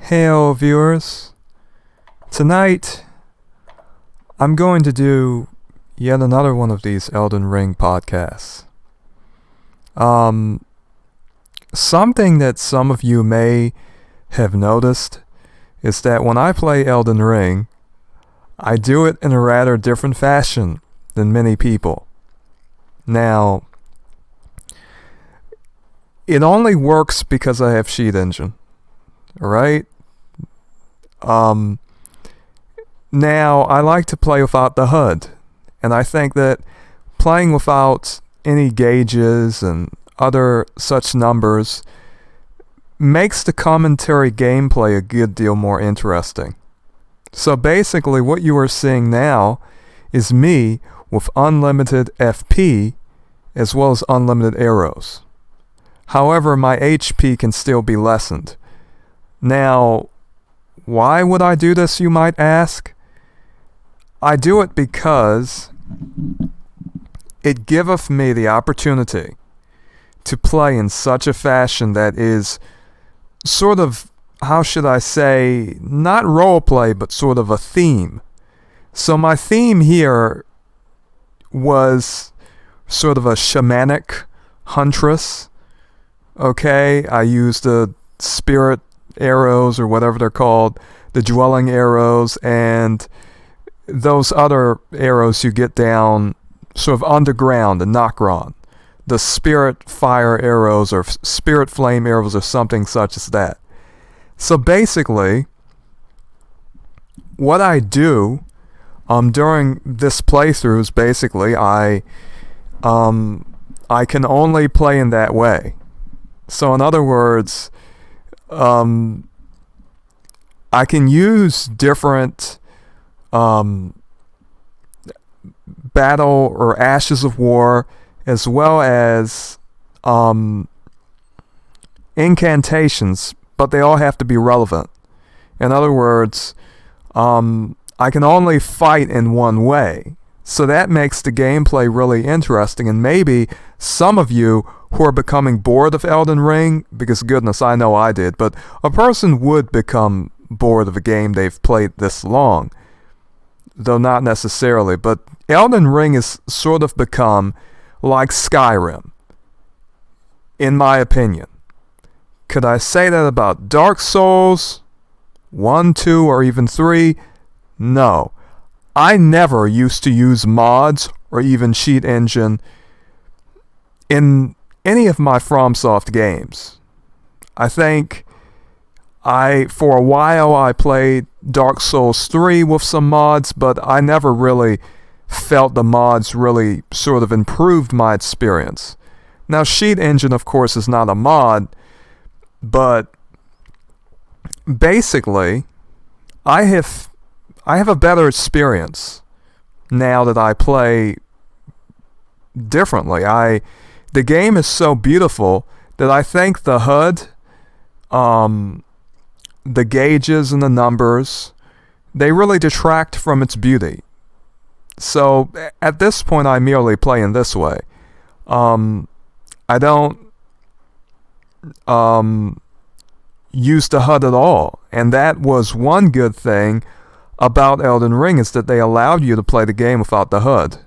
Hello viewers, tonight I'm going to do yet another one of these Elden Ring podcasts. Something that some of you may have noticed is that when I play Elden Ring, I do it in a rather different fashion than many people. Now, it only works because I have 𝓔𝓵𝓭𝓮𝓷. Alright? Now, I like to play without the HUD, and I think that playing without any gauges and other such numbers makes the commentary gameplay a good deal more interesting. So basically what you are seeing now is me with unlimited FP as well as unlimited arrows. However, my HP can still be lessened. Now, why would I do this, you might ask? I do it because it giveth me the opportunity to play in such a fashion that is sort of, how should I say, not roleplay, but sort of a theme. So my theme here was sort of a shamanic huntress. Okay, I used the spirit arrows, or whatever they're called, the dwelling arrows, and those other arrows you get down sort of underground, the 𝓜𝓪𝓻𝓲, the spirit fire arrows or spirit flame arrows or something such as that. So basically, what I do during this playthrough is basically I can only play in that way. So in other words, I can use different battle or ashes of war, as well as incantations, but they all have to be relevant. In other words, I can only fight in one way. So that makes the gameplay really interesting, and maybe some of you who are becoming bored of Elden Ring, because goodness, I know I did, but a person would become bored of a game they've played this long, though not necessarily. But Elden Ring has sort of become like Skyrim, in my opinion. Could I say that about Dark Souls 1, 2, or even 3? No. I never used to use mods or even 𝓔𝓵𝓭𝓮 in any of my FromSoft games. I think for a while I played Dark Souls 3 with some mods, but I never really felt the mods really sort of improved my experience. Now, 𝓔𝓵𝓭𝓮, of course, is not a mod, but basically, I have a better experience now that I play differently. The game is so beautiful that I think the HUD, the gauges and the numbers, they really detract from its beauty. So at this point, I merely play in this way. I don't use the HUD at all, and that was one good thing about Elden Ring, is that they allowed you to play the game without the HUD,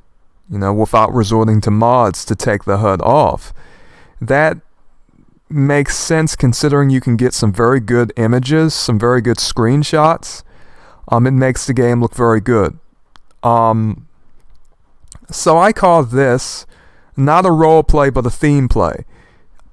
without resorting to mods to take the HUD off. That makes sense considering you can get some very good images, some very good screenshots. It makes the game look very good. So I call this not a role play but a theme play.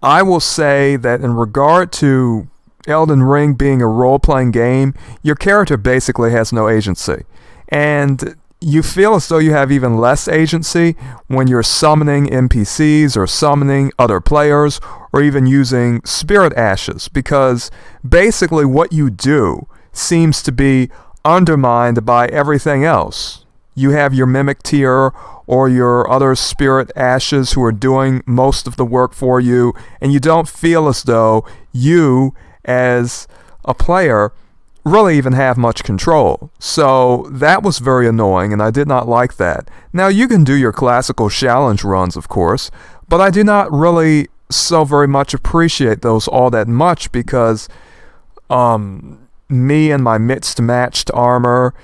I will say that in regard to Elden Ring being a role-playing game, your character basically has no agency. And you feel as though you have even less agency when you're summoning NPCs or summoning other players or even using spirit ashes, because basically what you do seems to be undermined by everything else. You have your mimic tier or your other spirit ashes who are doing most of the work for you, and you don't feel as though you, as a player, really even have much control. So that was very annoying, and I did not like that. Now, you can do your classical challenge runs, of course, but I do not really so very much appreciate those all that much, because me and my mixed matched armor,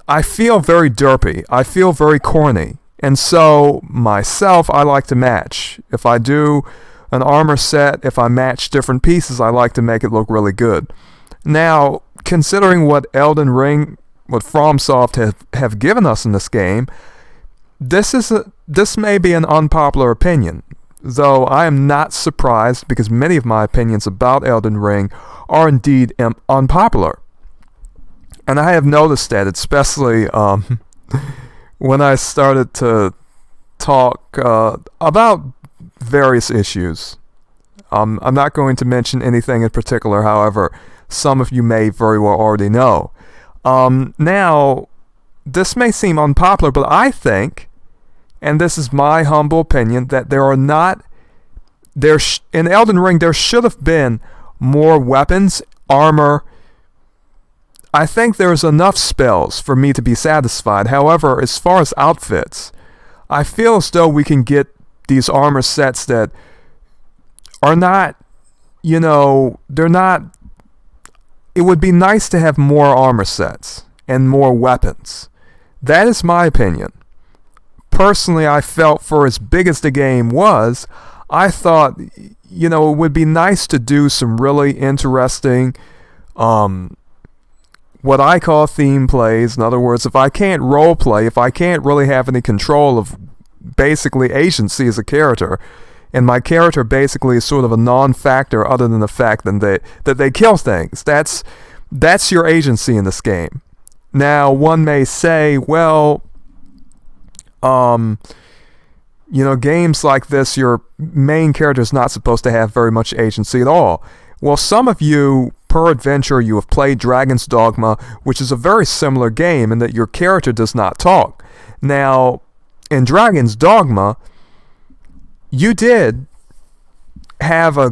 I feel very derpy. I feel very corny. And so, myself, I like to match. If I do an armor set, if I match different pieces, I like to make it look really good. Now, considering what Elden Ring, what FromSoft have given us in this game, this may be an unpopular opinion, though I am not surprised because many of my opinions about Elden Ring are indeed unpopular. And I have noticed that, especially when I started to talk about various issues. I'm not going to mention anything in particular, however, some of you may very well already know. Now, this may seem unpopular, but I think, and this is my humble opinion, that in Elden Ring there should have been more weapons, armor. I think there's enough spells for me to be satisfied. However, as far as outfits, I feel as though we can get these armor sets that are not, they're not. It would be nice to have more armor sets and more weapons. That is my opinion. Personally, I felt for as big as the game was, I thought, it would be nice to do some really interesting, what I call theme plays. In other words, if I can't role play, if I can't really have any control of basically agency as a character, and my character basically is sort of a non-factor other than the fact that they kill things. That's your agency in this game. Now, one may say, well, games like this, your main character is not supposed to have very much agency at all. Well, some of you, peradventure, you have played Dragon's Dogma, which is a very similar game in that your character does not talk. Now, in Dragon's Dogma, you did have a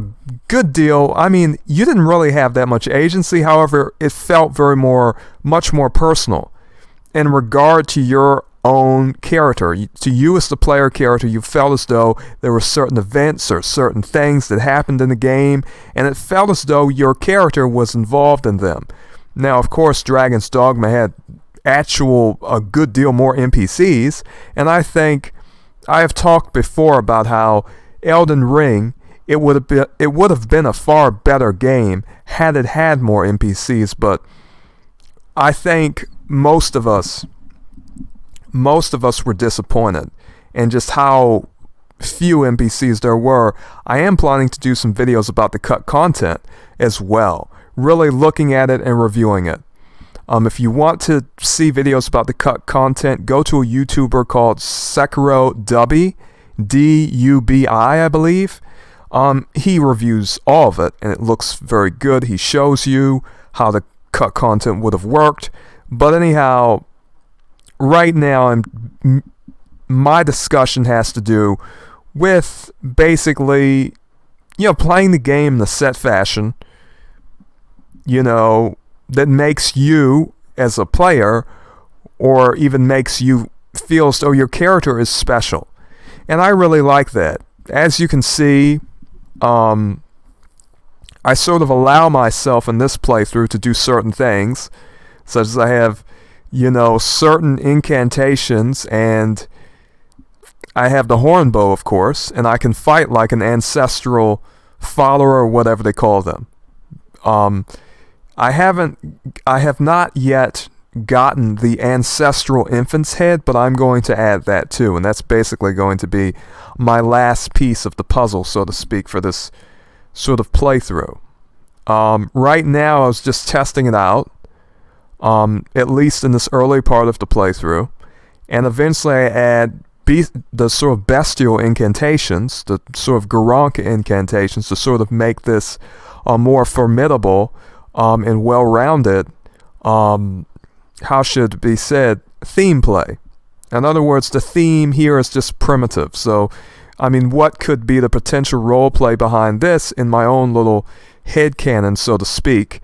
good deal. I mean, you didn't really have that much agency. However, it felt much more personal in regard to your own character. To you as the player character, you felt as though there were certain events or certain things that happened in the game, and it felt as though your character was involved in them. Now, of course, Dragon's Dogma had a good deal more NPCs, and I think I have talked before about how Elden Ring, it would have been a far better game had it had more NPCs, but I think most of us were disappointed in just how few NPCs there were. I am planning to do some videos about the cut content as well, really looking at it and reviewing it. If you want to see videos about the cut content, go to a YouTuber called 𝓔𝓵𝓭𝓮𝓷, D-U-B-I, I believe. He reviews all of it, and it looks very good. He shows you how the cut content would have worked. But anyhow, right now, my discussion has to do with basically, playing the game in the set fashion, that makes you as a player, or even makes you feel as though your character is special. And I really like that. As you can see, I sort of allow myself in this playthrough to do certain things, such as I have, certain incantations, and I have the horn bow, of course, and I can fight like an ancestral follower, or whatever they call them. I have not yet gotten the ancestral infant's head, but I'm going to add that too, and that's basically going to be my last piece of the puzzle, so to speak, for this sort of playthrough. Right now, I was just testing it out, at least in this early part of the playthrough, and eventually I add the sort of bestial incantations, the sort of 𝓔𝓵𝓭𝓮𝓷 incantations, to sort of make this more formidable and well-rounded, how should it be said, theme play. In other words, the theme here is just primitive. So, what could be the potential role play behind this in my own little headcanon, so to speak?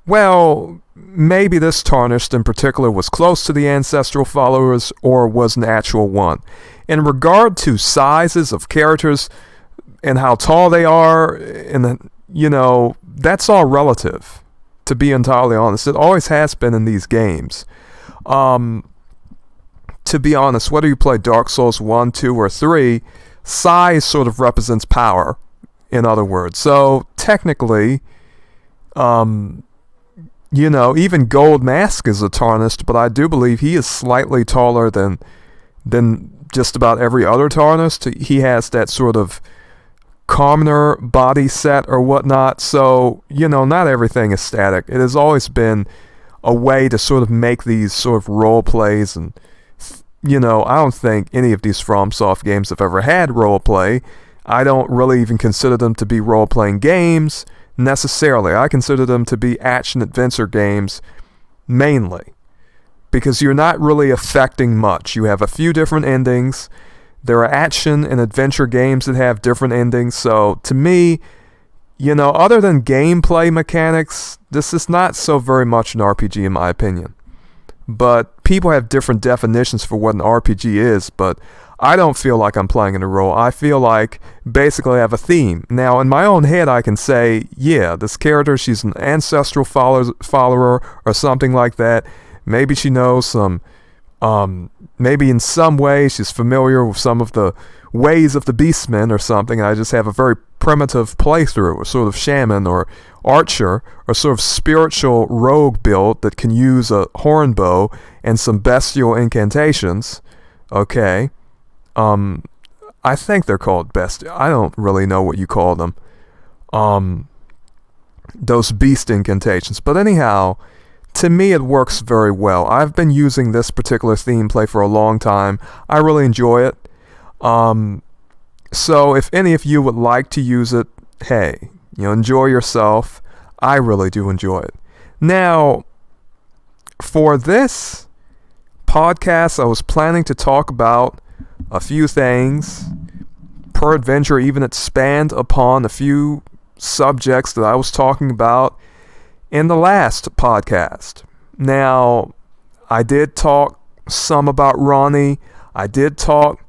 Well, maybe this tarnished in particular was close to the ancestral followers, or was an actual one. In regard to sizes of characters and how tall they are, and that's all relative. to be entirely honest. It always has been in these games. To be honest, whether you play Dark Souls 1, 2, or 3, size sort of represents power, in other words. So, technically, even Gold Mask is a Tarnished, but I do believe he is slightly taller than just about every other Tarnished. He has that sort of commoner body set or whatnot, so, not everything is static. It has always been a way to sort of make these sort of role plays, and, I don't think any of these FromSoft games have ever had role play. I don't really even consider them to be role-playing games, necessarily. I consider them to be action-adventure games, mainly, because you're not really affecting much. You have a few different endings. There are action and adventure games that have different endings. So to me, other than gameplay mechanics, this is not so very much an RPG in my opinion. But people have different definitions for what an RPG is, but I don't feel like I'm playing in a role. I feel like basically I have a theme. Now, in my own head, I can say, yeah, this character, she's an ancestral follower or something like that. Maybe she knows some, maybe in some way she's familiar with some of the ways of the beastmen or something. I just have a very primitive playthrough, a sort of shaman or archer, or sort of spiritual rogue build that can use a horn bow and some bestial incantations. Okay. I think they're called bestial. I don't really know what you call them. Those beast incantations. But anyhow, to me it works very well. I've been using this particular theme play for a long time. I really enjoy it. So if any of you would like to use it, hey, enjoy yourself. I really do enjoy it. Now, for this podcast, I was planning to talk about a few things, peradventure even expand upon a few subjects that I was talking about in the last podcast. Now, I did talk some about Ranni. I did talk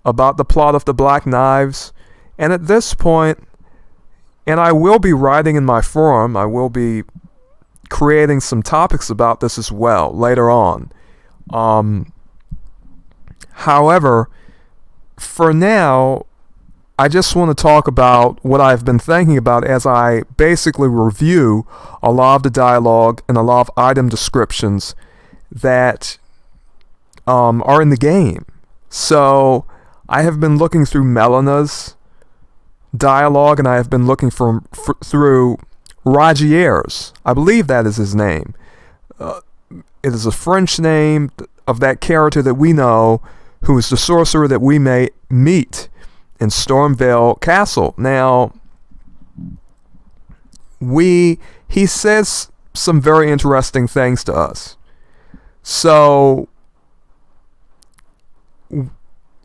about the plot of the Black Knives. And at this point, and I will be writing in my forum, I will be creating some topics about this as well later on. However, for now, I just want to talk about what I've been thinking about as I basically review a lot of the dialogue and a lot of item descriptions that are in the game. So, I have been looking through Melina's dialogue, and I have been looking through Ragier's. I believe that is his name. It is a French name of that character that we know, who is the sorcerer that we may meet in Stormveil Castle. Now, he says some very interesting things to us. So,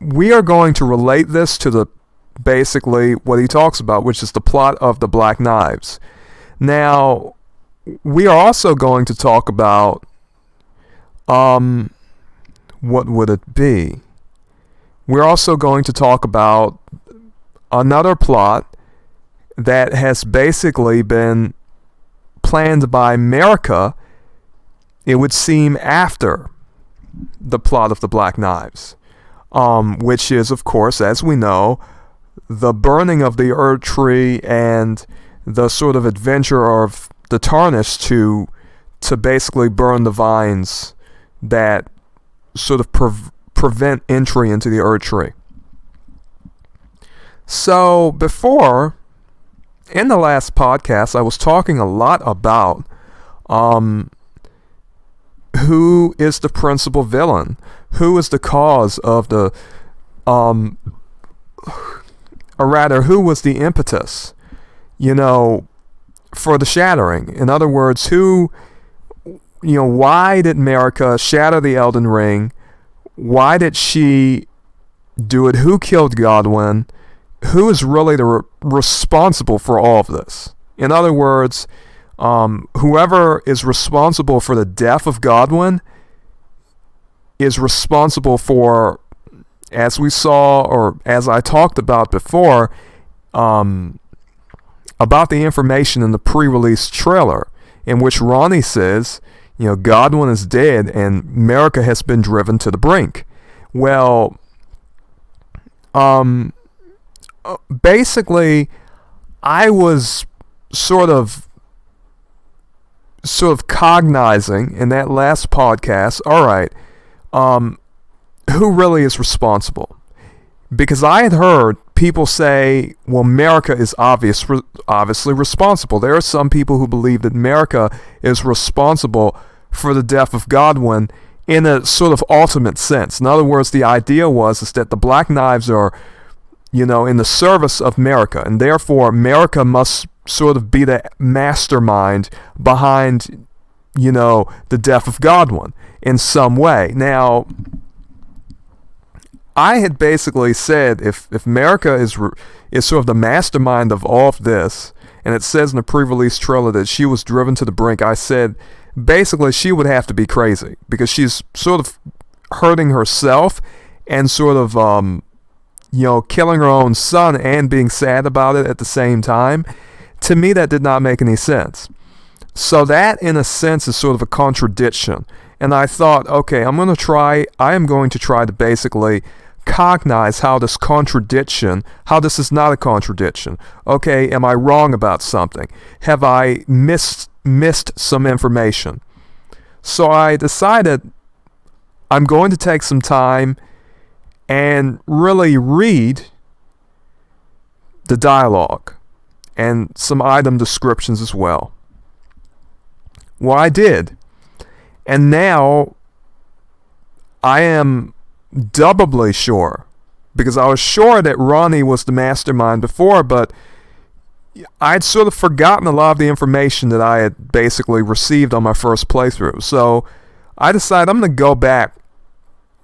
we are going to relate this to basically what he talks about, which is the plot of the Black Knives. Now, we are also going to talk about, what would it be? We're also going to talk about another plot that has basically been planned by Marika, it would seem, after the plot of the Black Knives. Which is, of course, as we know, the burning of the Erd Tree and the sort of adventure of the Tarnished to basically burn the vines that sort of prevent entry into the Erd Tree. So, before, in the last podcast, I was talking a lot about who is the principal villain, who is the cause of the, or rather, who was the impetus, for the shattering. In other words, why did Marika shatter the Elden Ring? Why did she do it? Who killed Godwyn? Who is really responsible for all of this? In other words, whoever is responsible for the death of Godwyn is responsible for, as we saw, or as I talked about before, about the information in the pre-release trailer. in which Ranni says, Godwin is dead and Marika has been driven to the brink. Well, basically, I was sort of cognizing in that last podcast, all right, who really is responsible? Because I had heard people say, well, Marika is obviously responsible. There are some people who believe that Marika is responsible for the death of Godwin in a sort of ultimate sense. In other words, the idea is that the Black Knives are, in the service of Marika, and therefore Marika must sort of be the mastermind behind, the death of Godwin in some way. Now, I had basically said if Marika is sort of the mastermind of all of this, and it says in the pre-release trailer that she was driven to the brink, I said basically she would have to be crazy because she's sort of hurting herself and sort of killing her own son and being sad about it at the same time. To me, that did not make any sense. So that, in a sense, is sort of a contradiction. And I thought, okay, I am going to try to basically cognize how this is not a contradiction. Okay, am I wrong about something? Have I missed some information? So I decided I'm going to take some time and really read the dialogue and some item descriptions as well. Well, I did. And now I am doubly sure, because I was sure that Ranni was the mastermind before, but I'd sort of forgotten a lot of the information that I had basically received on my first playthrough. So I decided I'm going to go back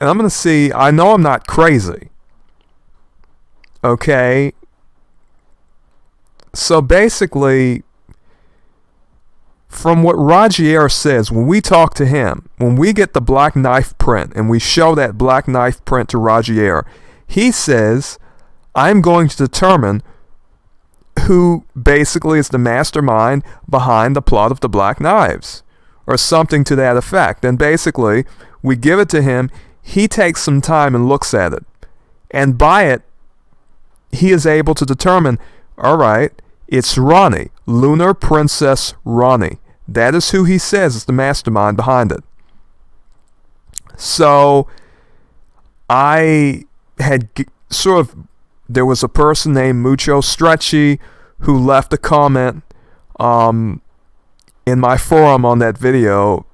and I'm going to see. I know I'm not crazy. Okay. So basically, from what 𝓷𝓷𝓭 says, when we talk to him, when we get the black knife print and we show that black knife print to 𝓷𝓷𝓭, he says, I'm going to determine who basically is the mastermind behind the plot of the Black Knives, or something to that effect. And basically, we give it to him, he takes some time and looks at it. And by it, he is able to determine, all right, it's Ranni, Lunar Princess Ranni. That is who he says is the mastermind behind it. So, I had there was a person named Mucho Stretchy who left a comment in my forum on that video.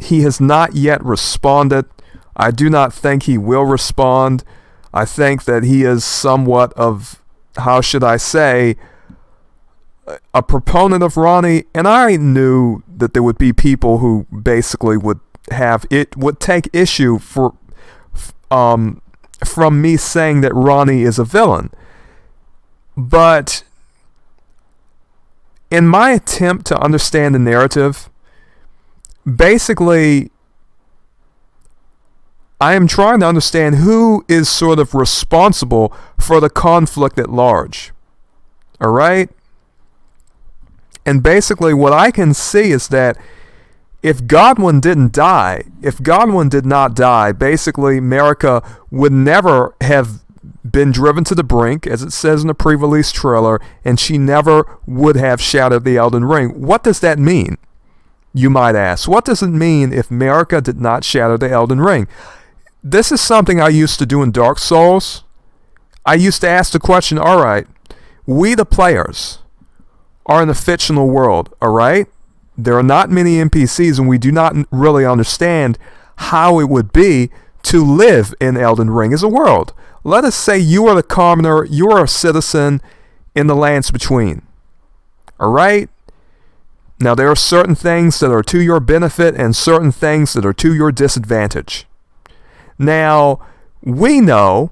He has not yet responded. I do not think he will respond. I think that he is somewhat of, how should I say, a proponent of Ranni, and I knew that there would be people who basically would take issue from me saying that Ranni is a villain. But in my attempt to understand the narrative, basically, I am trying to understand who is sort of responsible for the conflict at large. All right? And basically, what I can see is that if Godwin did not die, basically Marika would never have been driven to the brink, as it says in the pre-release trailer, and she never would have shattered the Elden Ring. What does that mean? You might ask. What does it mean if Marika did not shatter the Elden Ring? This is something I used to do in Dark Souls. I used to ask the question, all right, we the players are in a fictional world, all right? There are not many NPCs, and we do not really understand how it would be to live in Elden Ring as a world. Let us say you are the commoner, you are a citizen in the lands between. All right? Now, there are certain things that are to your benefit and certain things that are to your disadvantage. Now, we know,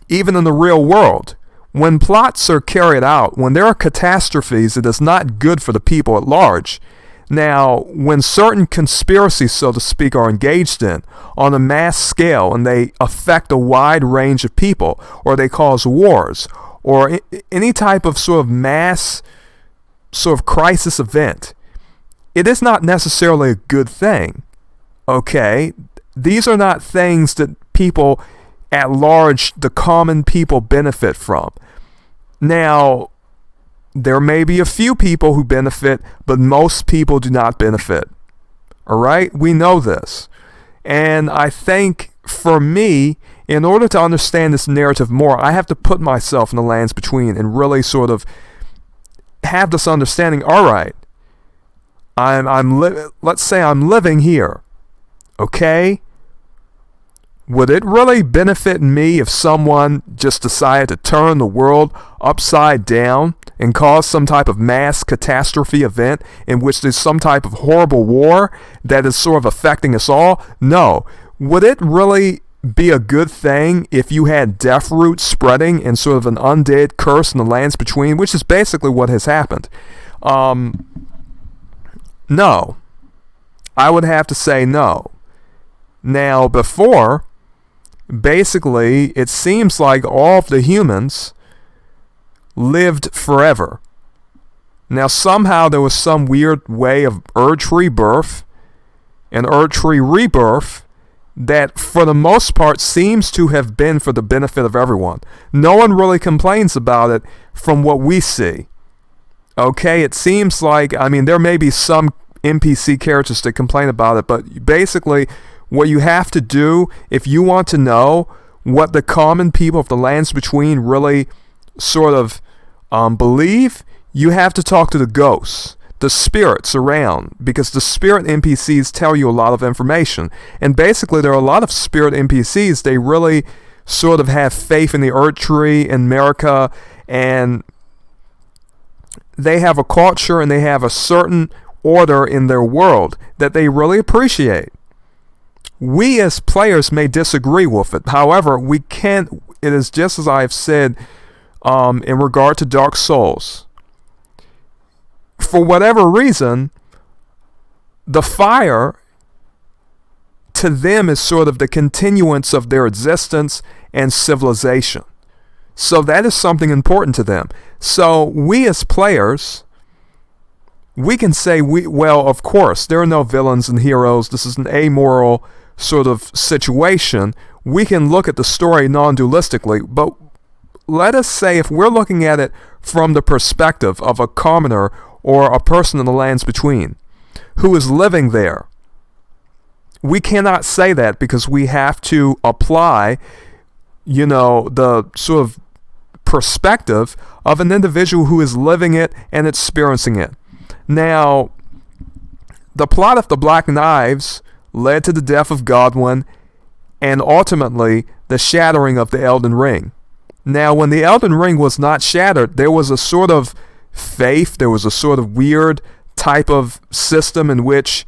even in the real world, when plots are carried out, when there are catastrophes, it is not good for the people at large. Now, when certain conspiracies, so to speak, are engaged in on a mass scale and they affect a wide range of people, or they cause wars, or any type of sort of mass sort of crisis event, it is not necessarily a good thing. Okay? These are not things that people at large, the common people, benefit from. Now, there may be a few people who benefit, but most people do not benefit. All right? We know this. And I think for me, in order to understand this narrative more, I have to put myself in the lands between and really sort of have this understanding. All right, let's say I'm living here. Okay? Would it really benefit me if someone just decided to turn the world upside down and cause some type of mass catastrophe event in which there's some type of horrible war that is sort of affecting us all? No. Would it really be a good thing if you had death roots spreading and sort of an undead curse in the lands between, which is basically what has happened? No. I would have to say no. Now, before, basically, it seems like all of the humans lived forever. Now, somehow there was some weird way of 𝓚 and 𝓚 that, for the most part, seems to have been for the benefit of everyone. No one really complains about it from what we see. Okay, it seems like, there may be some NPC characters that complain about it, but basically, what you have to do if you want to know what the common people of the lands between really sort of believe, you have to talk to the ghosts, the spirits around, because the spirit NPCs tell you a lot of information. And basically, there are a lot of spirit NPCs, they really sort of have faith in the 𝓚 and Marika, and they have a culture and they have a certain order in their world that they really appreciate. We as players may disagree with it. However, we can't, it is just as I have said in regard to Dark Souls. For whatever reason, the fire to them is sort of the continuance of their existence and civilization. So that is something important to them. So we as players, we can say, well, of course, there are no villains and heroes. This is an amoral sort of situation. We can look at the story non-dualistically, but let us say if we're looking at it from the perspective of a commoner or a person in the lands between who is living there, we cannot say that because we have to apply, the sort of perspective of an individual who is living it and experiencing it. Now, the plot of the Black Knives led to the death of Godwin and ultimately the shattering of the Elden Ring. Now, when the Elden Ring was not shattered, there was a sort of faith, there was a sort of weird type of system in which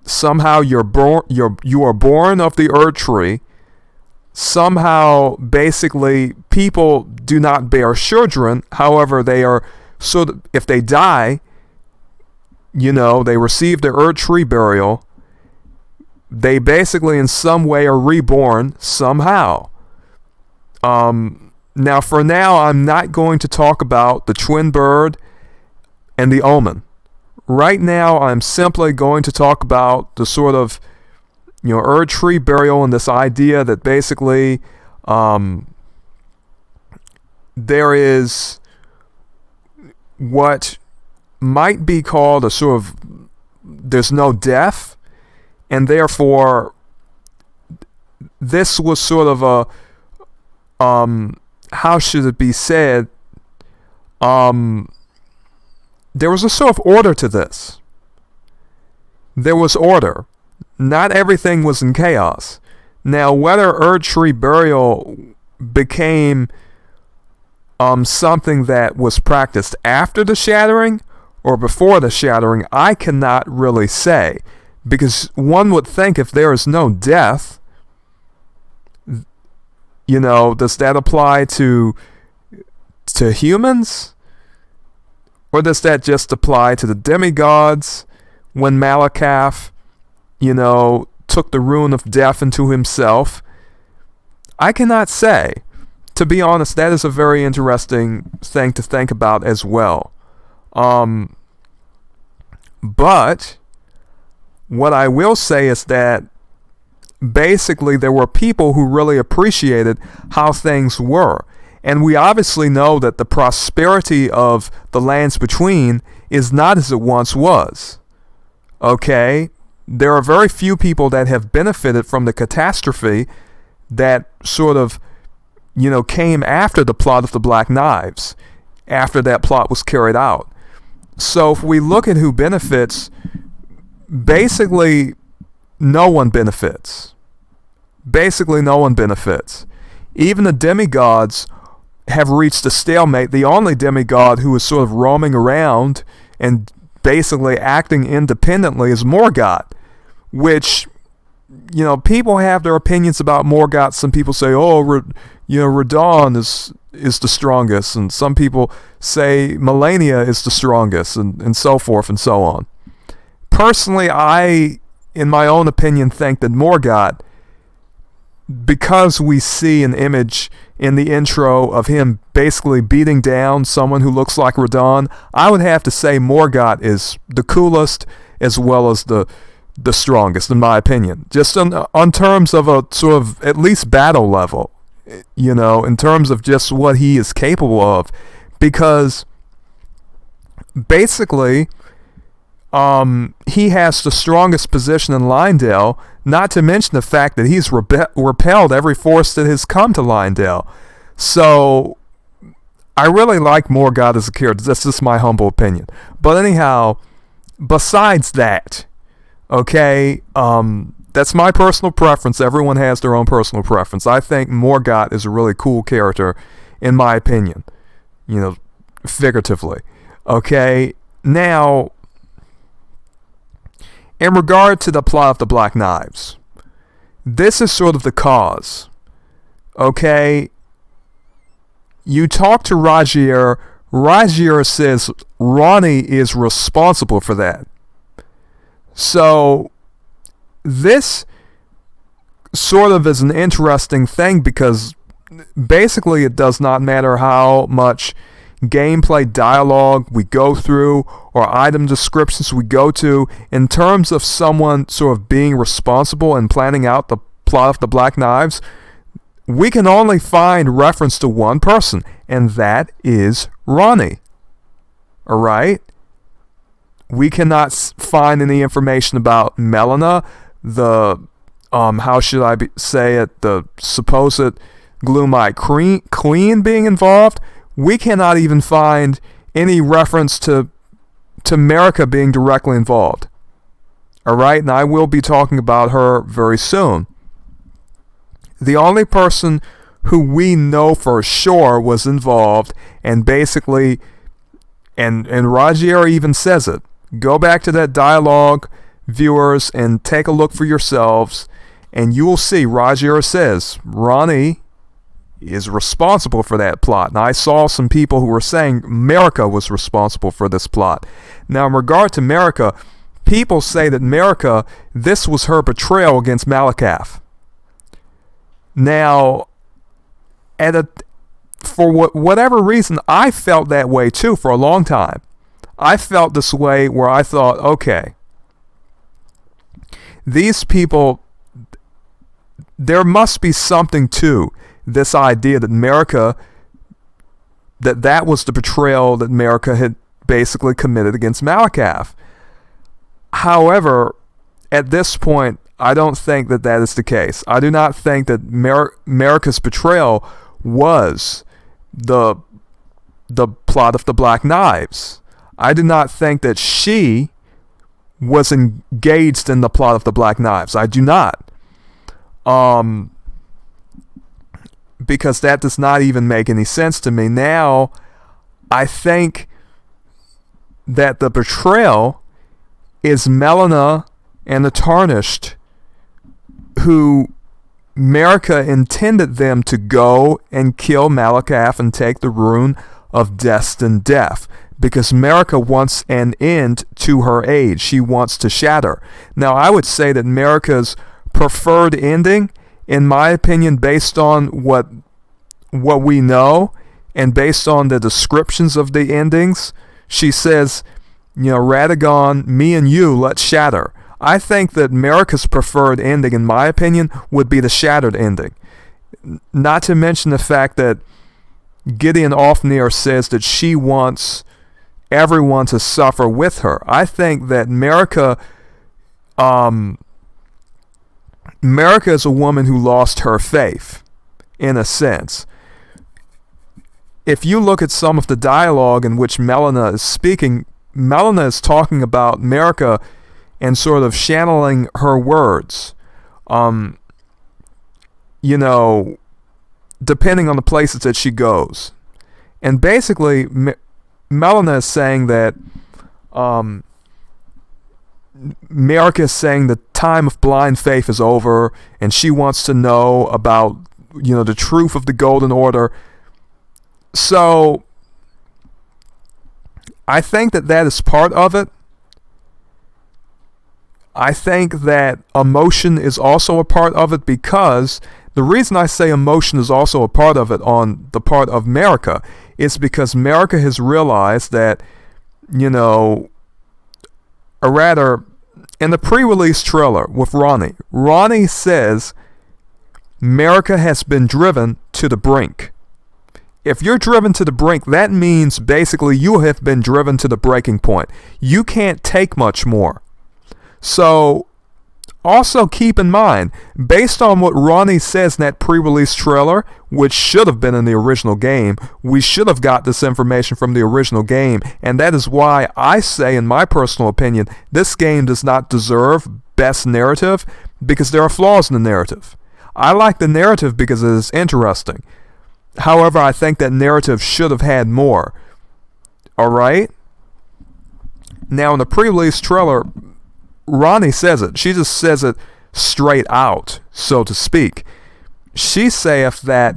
somehow you are born of the 𝓚. Somehow, basically, people do not bear children. However, they are sort of, if they die, they receive their 𝓚 burial. They basically, in some way, are reborn somehow. Now, for now, I'm not going to talk about the twin bird and the omen. Right now, I'm simply going to talk about the sort of, 𝓚 burial and this idea that basically there is what might be called a sort of, there's no death, and therefore this was sort of a, how should it be said, there was a sort of order to this. There was order. Not everything was in chaos. Now, whether 𝓚 burial became something that was practiced after the shattering or before the shattering, I cannot really say. Because one would think if there is no death, does that apply to humans? Or does that just apply to the demigods when Malekith, took the rune of death into himself? I cannot say. To be honest, that is a very interesting thing to think about as well. But what I will say is that basically there were people who really appreciated how things were. And we obviously know that the prosperity of the lands between is not as it once was. Okay? There are very few people that have benefited from the catastrophe that sort of, came after the plot of the Black Knives, after that plot was carried out. So if we look at who benefits, basically no one benefits. Basically no one benefits. Even the demigods have reached a stalemate. The only demigod who is sort of roaming around and basically acting independently is Morgoth, which, people have their opinions about Morgoth. Some people say, Radon is the strongest, and some people say Melania is the strongest, and so forth and so on. Personally, I, in my own opinion, think that Morgoth, because we see an image in the intro of him basically beating down someone who looks like Radon, I would have to say Morgoth is the coolest as well as the strongest, in my opinion. Just on terms of a sort of at least battle level, in terms of just what he is capable of. Because basically, he has the strongest position in Leyndell, not to mention the fact that he's repelled every force that has come to Leyndell. So, I really like Morgoth as a character. That's just my humble opinion. But anyhow, besides that, okay, that's my personal preference. Everyone has their own personal preference. I think Morgoth is a really cool character, in my opinion. Figuratively. Okay, now, in regard to the plot of the Black Knives, this is sort of the cause. Okay, you talk to Ragier. Ragier says Ranni is responsible for that. So, this sort of is an interesting thing because basically it does not matter how much gameplay dialogue we go through or item descriptions we go to in terms of someone sort of being responsible and planning out the plot of the Black Knives. We can only find reference to one person, and that is Ranni. Alright? We cannot find any information about Melina, the, how should I say it, the supposed Gloomite Queen being involved. We cannot even find any reference to Marika being directly involved. Alright, and I will be talking about her very soon. The only person who we know for sure was involved, and basically, and Ragier even says it. Go back to that dialogue, viewers, and take a look for yourselves, and you will see Ragier says Ranni is responsible for that plot. And I saw some people who were saying Marika was responsible for this plot. Now, in regard to Marika, people say that Marika, this was her betrayal against Malakath. Now, for whatever reason, I felt that way too for a long time. I felt this way where I thought, okay, these people, there must be something to this idea that Marika, that was the betrayal that Marika had basically committed against Malakath. However, at this point, I don't think that is the case. I do not think that Marika's betrayal was the plot of the Black Knives. I do not think that she was engaged in the plot of the Black Knives. I do not. Because that does not even make any sense to me. Now, I think that the betrayal is Melina and the Tarnished, who Marika intended them to go and kill Malakath and take the rune of destined death, because Marika wants an end to her age. She wants to shatter. Now, I would say that Marika's preferred ending, in my opinion, based on what we know and based on the descriptions of the endings, She says, Radagon, me and you, let's shatter. I think that Marika's preferred ending, in my opinion, would be the shattered ending. Not to mention the fact that Gideon Ofnir says that she wants everyone to suffer with her. I think that Marika is a woman who lost her faith, in a sense. If you look at some of the dialogue in which Melina is speaking, Melina is talking about Marika and sort of channeling her words, depending on the places that she goes. And basically, Melina is saying that Marika is saying the time of blind faith is over, and she wants to know about, the truth of the Golden Order. So, I think that is part of it. I think that emotion is also a part of it, because the reason I say emotion is also a part of it on the part of Marika is because Marika has realized that, or rather, in the pre-release trailer with Ranni says Marika has been driven to the brink. If you're driven to the brink, that means basically you have been driven to the breaking point. You can't take much more. So, also keep in mind, based on what Ranni says in that pre-release trailer, which should have been in the original game, we should have got this information from the original game, and that is why I say, in my personal opinion, this game does not deserve best narrative, because there are flaws in the narrative. I like the narrative because it is interesting. However, I think that narrative should have had more. Alright? Now, in the pre-release trailer, Ranni says it. She just says it straight out, so to speak. She saith that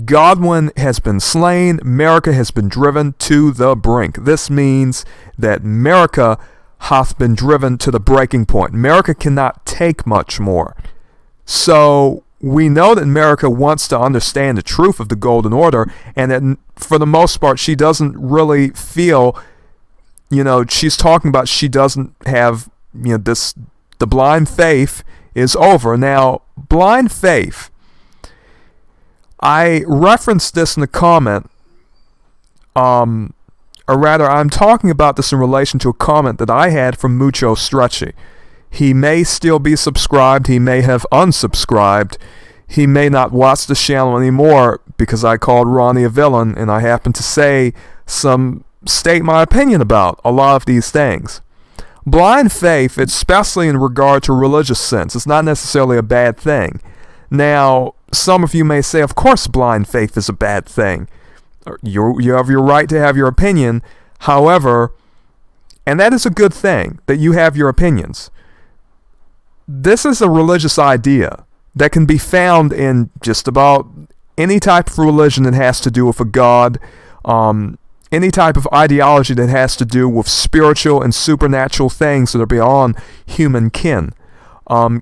Godwyn has been slain, Marika has been driven to the brink. This means that Marika hath been driven to the breaking point. Marika cannot take much more. So, we know that Marika wants to understand the truth of the Golden Order, and that for the most part she doesn't really feel, she's talking about she doesn't have, the blind faith is over. Now, blind faith, I referenced this in the comment, or rather, I'm talking about this in relation to a comment that I had from Mucho Stretchy. He may still be subscribed, he may have unsubscribed, he may not watch the channel anymore because I called Ranni a villain, and I happen to state my opinion about a lot of these things. Blind faith, especially in regard to religious sense, is not necessarily a bad thing. Now, some of you may say, of course blind faith is a bad thing. You have your right to have your opinion. However, and that is a good thing, that you have your opinions. This is a religious idea that can be found in just about any type of religion that has to do with a god, any type of ideology that has to do with spiritual and supernatural things that are beyond human kin.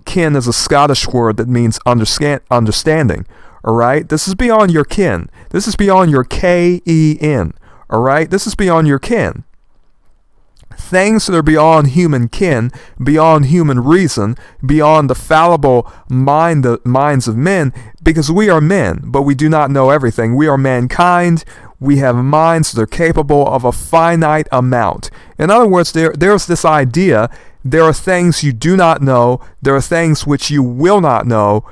Kin is a Scottish word that means understanding. Alright? This is beyond your kin. This is beyond your K-E-N. Alright? This is beyond your kin. Things that are beyond human kin, beyond human reason, beyond the fallible minds of men, because we are men, but we do not know everything. We are mankind. We have minds that are capable of a finite amount. In other words, there's this idea, there are things you do not know, there are things which you will not know,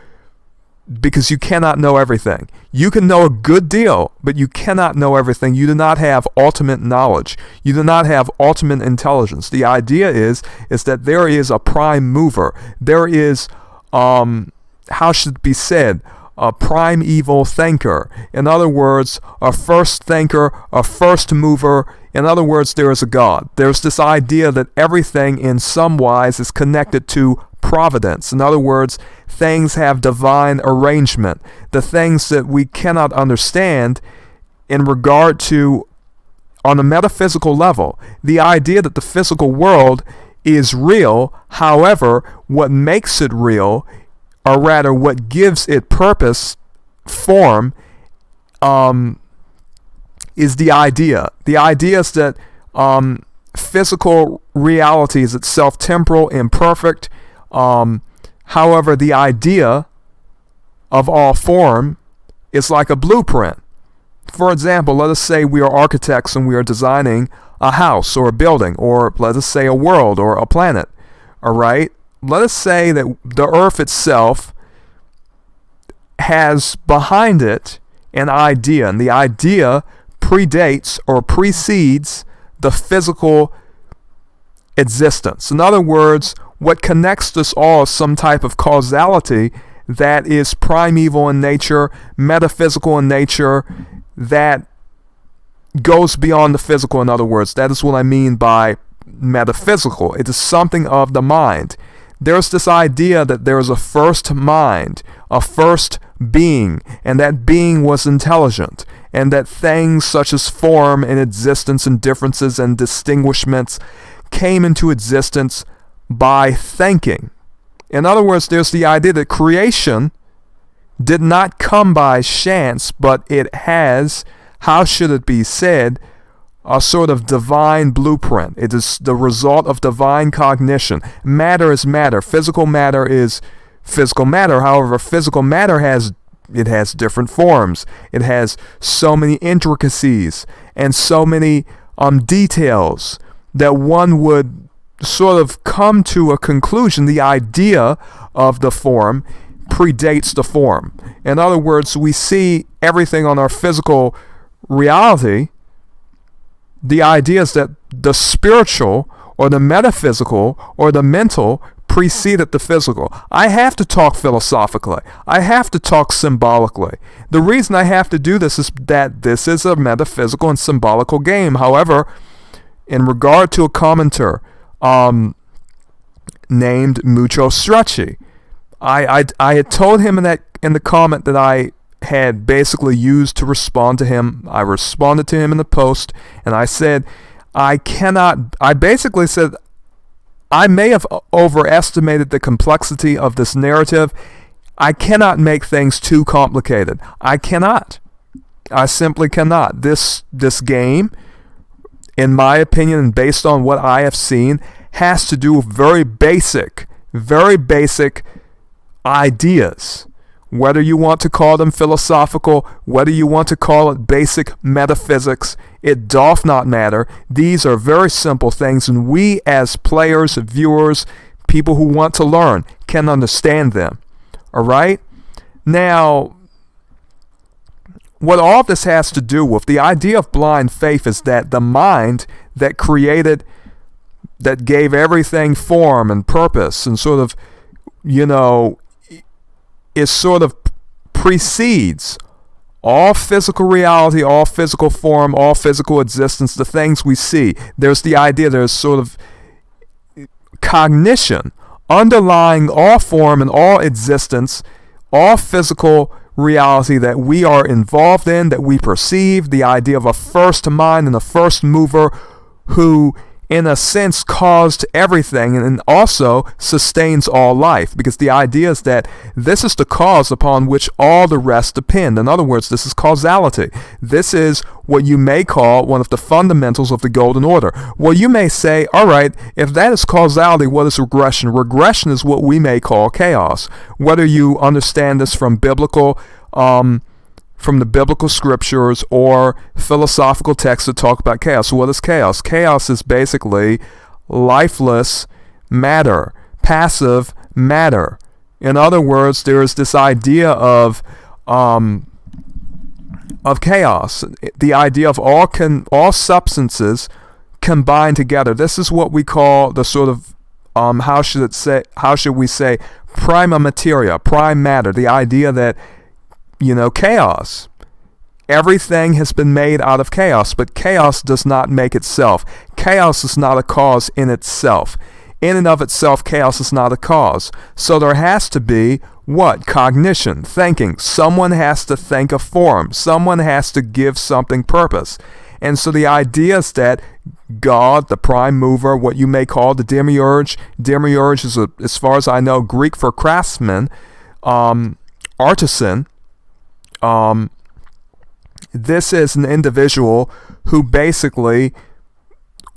because you cannot know everything. You can know a good deal, but you cannot know everything. You do not have ultimate knowledge. You do not have ultimate intelligence. The idea is that there is a prime mover. There is, how should it be said, a primeval thinker. In other words, a first thinker, a first mover. In other words, there is a God. There's this idea that everything in some wise is connected to providence. In other words, things have divine arrangement. The things that we cannot understand in regard to, on a metaphysical level, the idea that the physical world is real. However, what makes it real, or rather what gives it purpose, form, is the idea. The idea is that physical reality is itself temporal, imperfect. However, the idea of all form is like a blueprint. For example, let us say we are architects and we are designing a house or a building, or let us say a world or a planet. All right? Let us say that the earth itself has behind it an idea, and the idea predates or precedes the physical existence. In other words, what connects us all is some type of causality that is primeval in nature, metaphysical in nature, that goes beyond the physical. In other words, that is what I mean by metaphysical. It is something of the mind. There's this idea that there is a first mind, a first being, and that being was intelligent, and that things such as form and existence and differences and distinguishments came into existence by thinking. In other words, there's the idea that creation did not come by chance, but it has, how should it be said, a sort of divine blueprint. It is the result of divine cognition. Matter is matter. Physical matter is physical matter. However, physical matter has different forms. It has so many intricacies and so many details that one would sort of come to a conclusion. The idea of the form predates the form. In other words, we see everything on our physical reality. The idea is that the spiritual or the metaphysical or the mental preceded the physical. I have to talk philosophically. I have to talk symbolically. The reason I have to do this is that this is a metaphysical and symbolical game. However, in regard to a commenter named Mucho Stretchy, I had told him in the comment that I had basically used to respond to him. I responded to him in the post, and I said, I basically said, I may have overestimated the complexity of this narrative. I cannot make things too complicated. I cannot. I simply cannot. This game, in my opinion, and based on what I have seen, has to do with very basic ideas. Whether you want to call them philosophical, whether you want to call it basic metaphysics, it doth not matter. These are very simple things, and we as players, viewers, people who want to learn, can understand them. All right? Now, what all this has to do with, the idea of blind faith is that the mind that created, that gave everything form and purpose and sort of, is sort of precedes all physical reality, all physical form, all physical existence, the things we see. There's the idea, there's sort of cognition underlying all form and all existence, all physical reality that we are involved in, that we perceive, the idea of a first mind and a first mover who in a sense caused everything and also sustains all life, because the idea is that this is the cause upon which all the rest depend. In other words, this is causality. This is what you may call one of the fundamentals of the golden order. Well, you may say, all right, if that is causality, what is regression? Regression is what we may call chaos. Whether you understand this from the biblical scriptures or philosophical texts that talk about chaos. So what is chaos? Chaos is basically lifeless matter, passive matter. In other words, there is this idea of chaos, the idea of all substances combined together. This is what we call the sort of how should we say prima materia, prime matter, the idea that chaos. Everything has been made out of chaos, but chaos does not make itself. Chaos is not a cause in itself. In and of itself, chaos is not a cause. So there has to be what? Cognition, thinking. Someone has to think a form. Someone has to give something purpose. And so the idea is that God, the prime mover, what you may call the demiurge is, as far as I know, Greek for craftsman, artisan. This is an individual who basically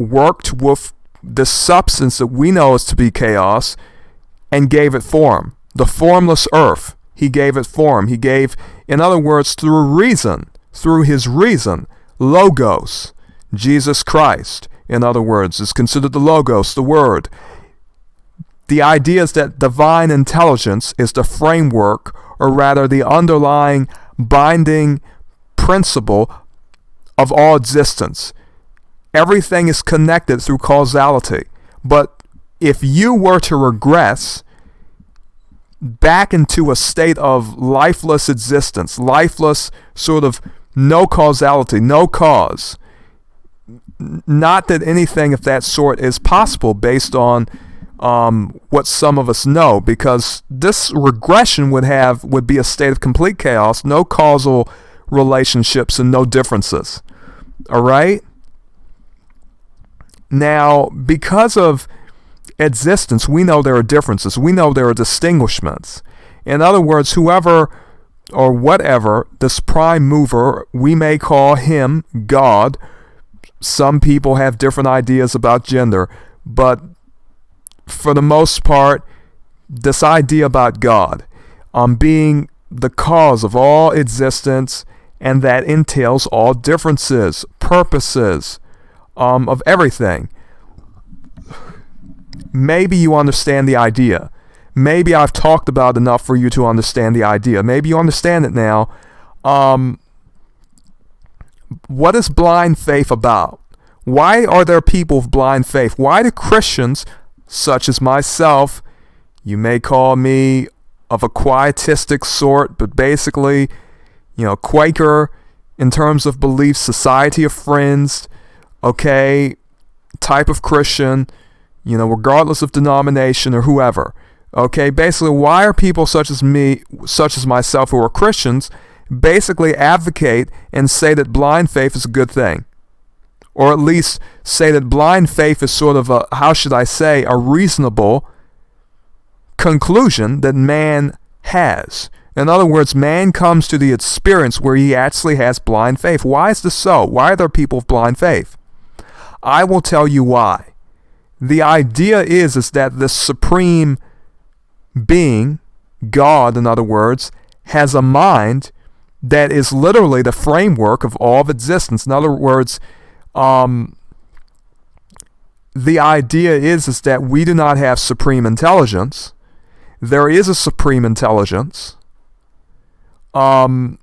worked with the substance that we know is to be chaos and gave it form. The formless earth, he gave it form. He gave, in other words, through reason, through his reason, logos, Jesus Christ, in other words, is considered the logos, the word. The idea is that divine intelligence is the framework, or rather the underlying binding principle of all existence. Everything is connected through causality. But if you were to regress back into a state of lifeless existence, lifeless, sort of no causality, no cause, not that anything of that sort is possible based on what some of us know, because this regression would be a state of complete chaos, no causal relationships and no differences. All right? Now, because of existence, we know there are differences. We know there are distinguishments. In other words, whoever or whatever this prime mover, we may call him God. Some people have different ideas about gender, but for the most part, this idea about God being the cause of all existence, and that entails all differences, purposes of everything. Maybe you understand the idea. Maybe I've talked about enough for you to understand the idea. Maybe you understand it now. What is blind faith about? Why are there people of blind faith? Why do Christians, such as myself, you may call me of a quietistic sort, but basically, Quaker in terms of belief, society of friends, okay, type of Christian, regardless of denomination or whoever. Okay, basically, why are people such as me, such as myself, who are Christians, basically advocate and say that blind faith is a good thing? Or at least say that blind faith is sort of a reasonable conclusion that man has. In other words, man comes to the experience where he actually has blind faith. Why is this so? Why are there people of blind faith? I will tell you why. The idea is that this supreme being, God in other words, has a mind that is literally the framework of all of existence. In other words, the idea is that we do not have supreme intelligence. There is a supreme intelligence. And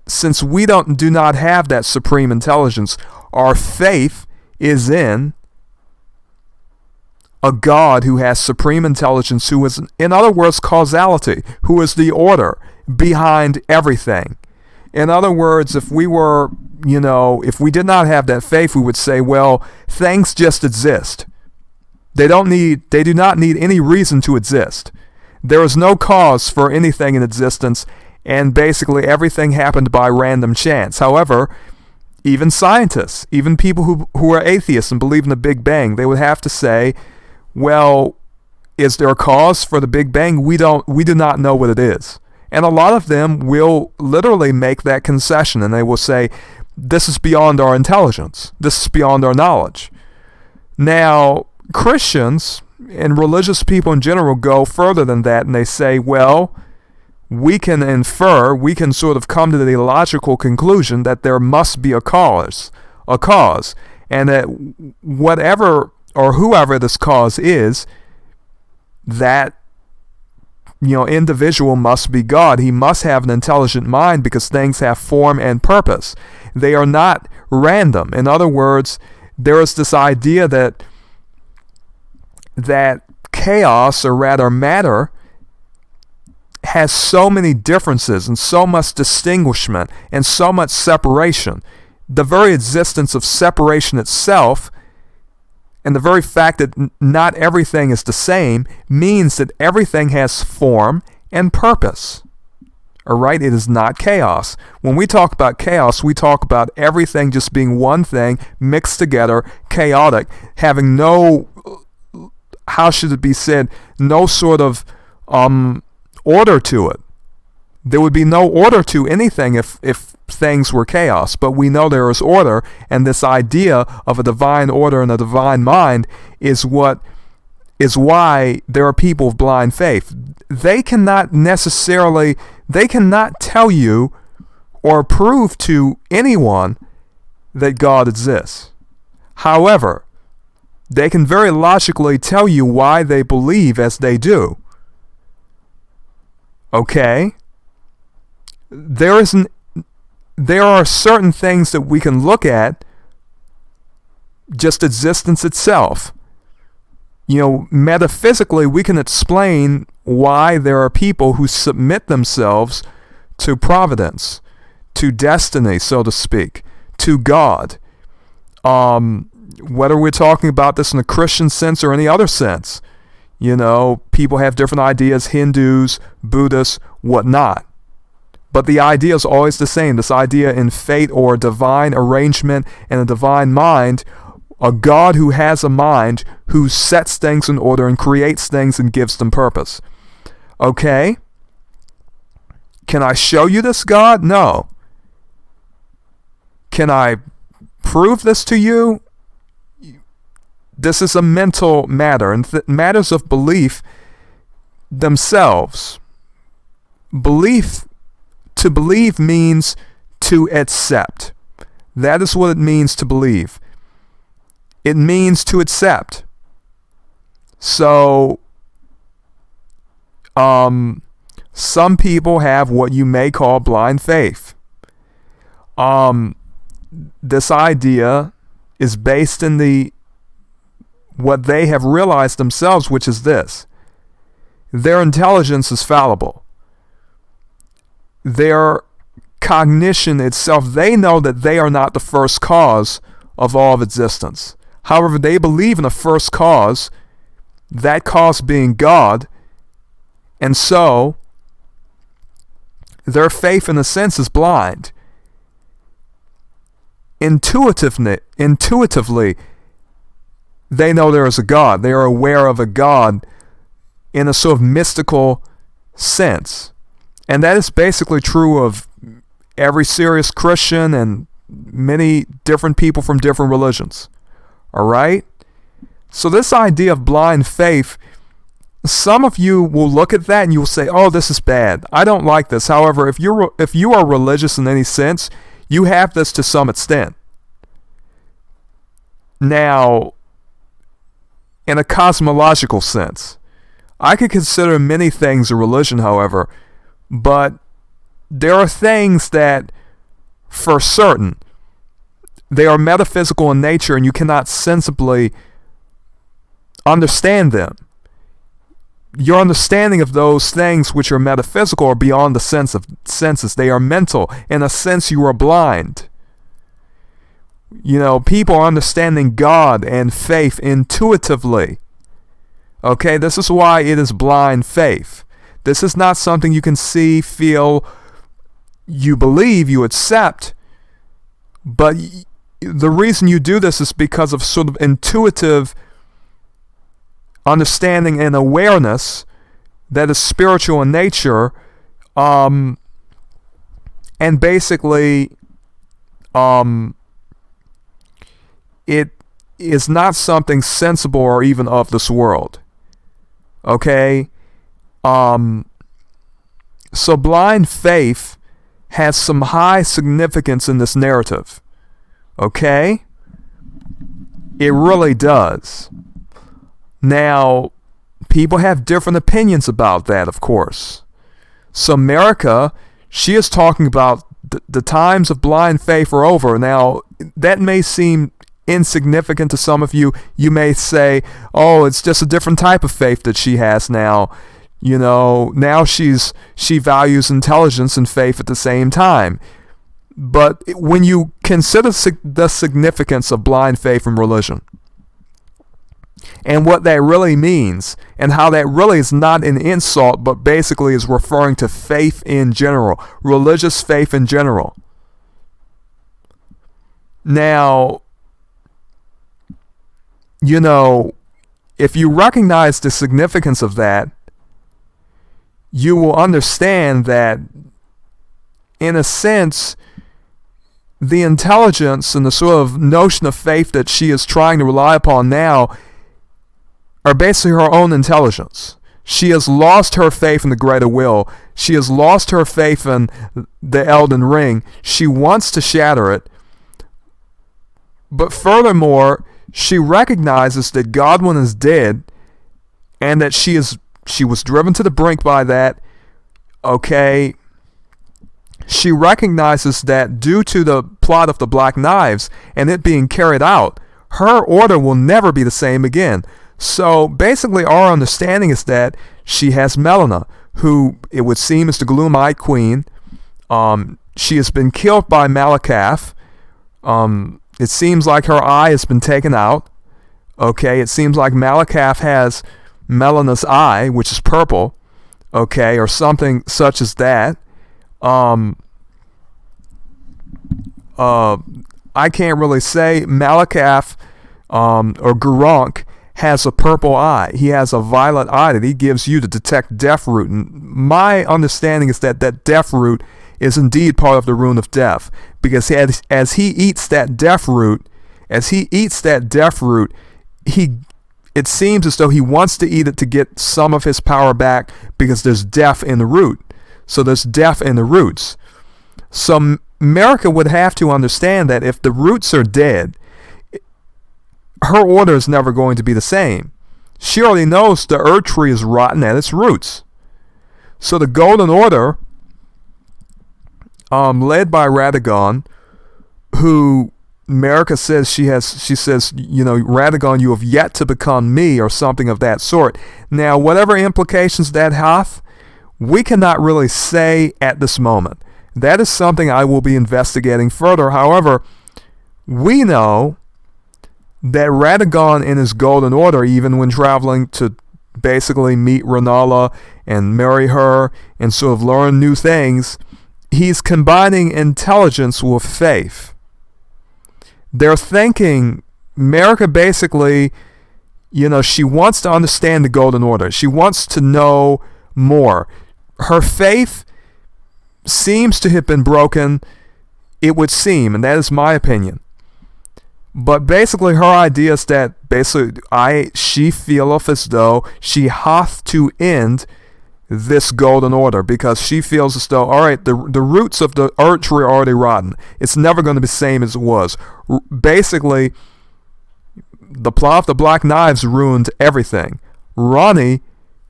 since we do not have that supreme intelligence, our faith is in a God who has supreme intelligence, who is, in other words, causality, who is the order behind everything. In other words, if we were, if we did not have that faith, we would say, well, things just exist. They do not need any reason to exist. There is no cause for anything in existence, and basically everything happened by random chance. However, even scientists, even people who are atheists and believe in the Big Bang, they would have to say, well, is there a cause for the Big Bang? We do not know what it is. And a lot of them will literally make that concession, and they will say, this is beyond our intelligence. This is beyond our knowledge. Now, Christians and religious people in general go further than that, and they say, well, we can infer, we can sort of come to the logical conclusion that there must be a cause, and that whatever or whoever this cause is, that individual must be God. He must have an intelligent mind because things have form and purpose. They are not random. In other words, there is this idea that chaos, or rather matter, has so many differences and so much distinguishment and so much separation. The very existence of separation itself, and the very fact that not everything is the same, means that everything has form and purpose. All right? It is not chaos. When we talk about chaos, we talk about everything just being one thing, mixed together, chaotic, having no, how should it be said, no sort of order to it. There would be no order to anything if things were chaos. But we know there is order, and this idea of a divine order and a divine mind is why there are people of blind faith. They cannot tell you or prove to anyone that God exists. However, they can very logically tell you why they believe as they do. Okay? There are certain things that we can look at, just existence itself. Metaphysically, we can explain why there are people who submit themselves to providence, to destiny, so to speak, to God. Whether we're talking about this in a Christian sense or any other sense. People have different ideas, Hindus, Buddhists, whatnot. But the idea is always the same. This idea in fate or divine arrangement and a divine mind, a God who has a mind, who sets things in order and creates things and gives them purpose. Okay? Can I show you this God? No. Can I prove this to you? This is a mental matter, and matters of belief themselves. To believe means to accept. That is what it means to believe. It means to accept. So, some people have what you may call blind faith. This idea is based in what they have realized themselves, which is this: their intelligence is fallible. Their cognition itself, they know that they are not the first cause of all of existence. However, they believe in a first cause, that cause being God, and so their faith in a sense is blind. Intuitively, they know there is a God. They are aware of a God in a sort of mystical sense. And that is basically true of every serious Christian and many different people from different religions. All right? So this idea of blind faith, some of you will look at that and you will say, oh, this is bad. I don't like this. However, if you are religious in any sense, you have this to some extent. Now, in a cosmological sense, I could consider many things a religion, however, but there are things that, for certain, they are metaphysical in nature and you cannot sensibly understand them. Your understanding of those things which are metaphysical are beyond the senses. They are mental. In a sense, you are blind. People are understanding God and faith intuitively. Okay, this is why it is blind faith. This is not something you can see, feel, you believe, you accept, but the reason you do this is because of sort of intuitive understanding and awareness that is spiritual in nature, and basically it is not something sensible or even of this world. Okay? So blind faith has some high significance in this narrative. Okay? It really does. Now, people have different opinions about that, of course. So Marika, she is talking about the times of blind faith are over. Now, that may seem insignificant to some of you. You may say, oh, it's just a different type of faith that she has now. Now she values intelligence and faith at the same time. But when you consider the significance of blind faith in religion, and what that really means, and how that really is not an insult, but basically is referring to faith in general, religious faith in general. Now, if you recognize the significance of that, you will understand that in a sense, the intelligence and the sort of notion of faith that she is trying to rely upon now are basically her own intelligence. She has lost her faith in the greater will. She has lost her faith in the Elden Ring. She wants to shatter it. But furthermore, she recognizes that Godwyn is dead and that she was driven to the brink by that. Okay. She recognizes that due to the plot of the Black Knives and it being carried out, her order will never be the same again. So basically our understanding is that she has Melina, who it would seem is the gloom-eyed queen. She has been killed by Malakath. It seems like her eye has been taken out. Okay, it seems like Malakath has Melina's eye, which is purple. Okay, or something such as that. I can't really say. Malakath or 𝓔𝓵𝓭𝓮𝓷 has a purple eye. He has a violet eye that he gives you to detect death root. And my understanding is that death root is indeed part of the rune of death, because as he eats that death root, it seems as though he wants to eat it to get some of his power back, because there's death in the root. So there's death in the roots. So Marika would have to understand that if the roots are dead, her order is never going to be the same. She already knows the Erd tree is rotten at its roots. So the Golden Order, led by 𝓟𝓸𝓭𝓮, who Marika says she says, 𝓟𝓸𝓭𝓮, you have yet to become me, or something of that sort. Now, whatever implications that hath, we cannot really say at this moment. That is something I will be investigating further. However, we know that 𝓟𝓸𝓭𝓮 in his Golden Order, even when traveling to basically meet Ranni and marry her and sort of learn new things, he's combining intelligence with faith. They're thinking, Marika basically, she wants to understand the Golden Order. She wants to know more. Her faith seems to have been broken, it would seem, and that is my opinion. But basically her idea is that she feeleth as though she hath to end this Golden Order, because she feels as though, alright, the roots of the Erd tree are already rotten. It's never going to be the same as it was. Basically, the plot of the Black Knives ruined everything. Ranni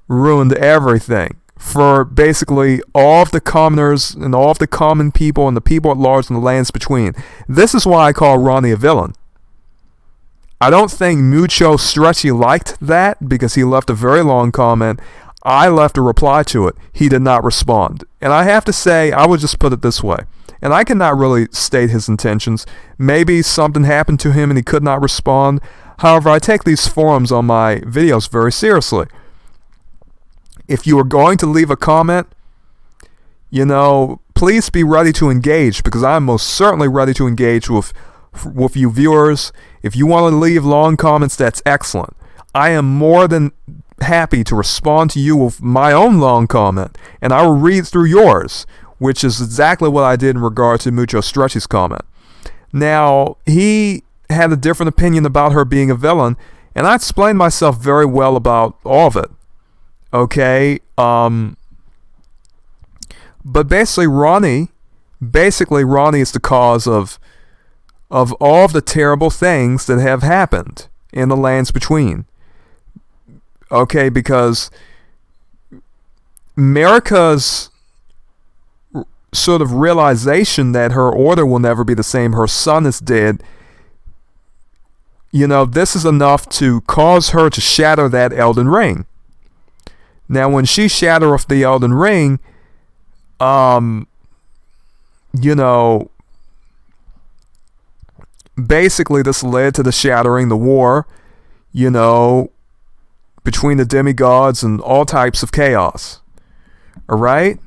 ruined everything for basically all of the commoners and all of the common people and the people at large in the lands between. This is why I call Ranni a villain. I don't think 𝓔𝓵𝓷𝓰 liked that, because he left a very long comment. I left a reply to it. He did not respond. And I have to say, I would just put it this way, and I cannot really state his intentions. Maybe something happened to him and he could not respond. However, I take these forums on my videos very seriously. If you are going to leave a comment, please be ready to engage, because I'm most certainly ready to engage with you viewers. If you want to leave long comments, that's excellent. I am more than happy to respond to you with my own long comment, and I will read through yours, which is exactly what I did in regard to 𝓔𝓵𝓷𝓰's comment. Now, he had a different opinion about her being a villain, and I explained myself very well about all of it. Okay, but basically Ranni is the cause of all of the terrible things that have happened in the lands between. Okay, because Marika's sort of realization that her order will never be the same, her son is dead, this is enough to cause her to shatter that Elden Ring. Now, when she shattereth the Elden Ring, basically this led to the shattering, the war, between the demigods and all types of chaos. Alright?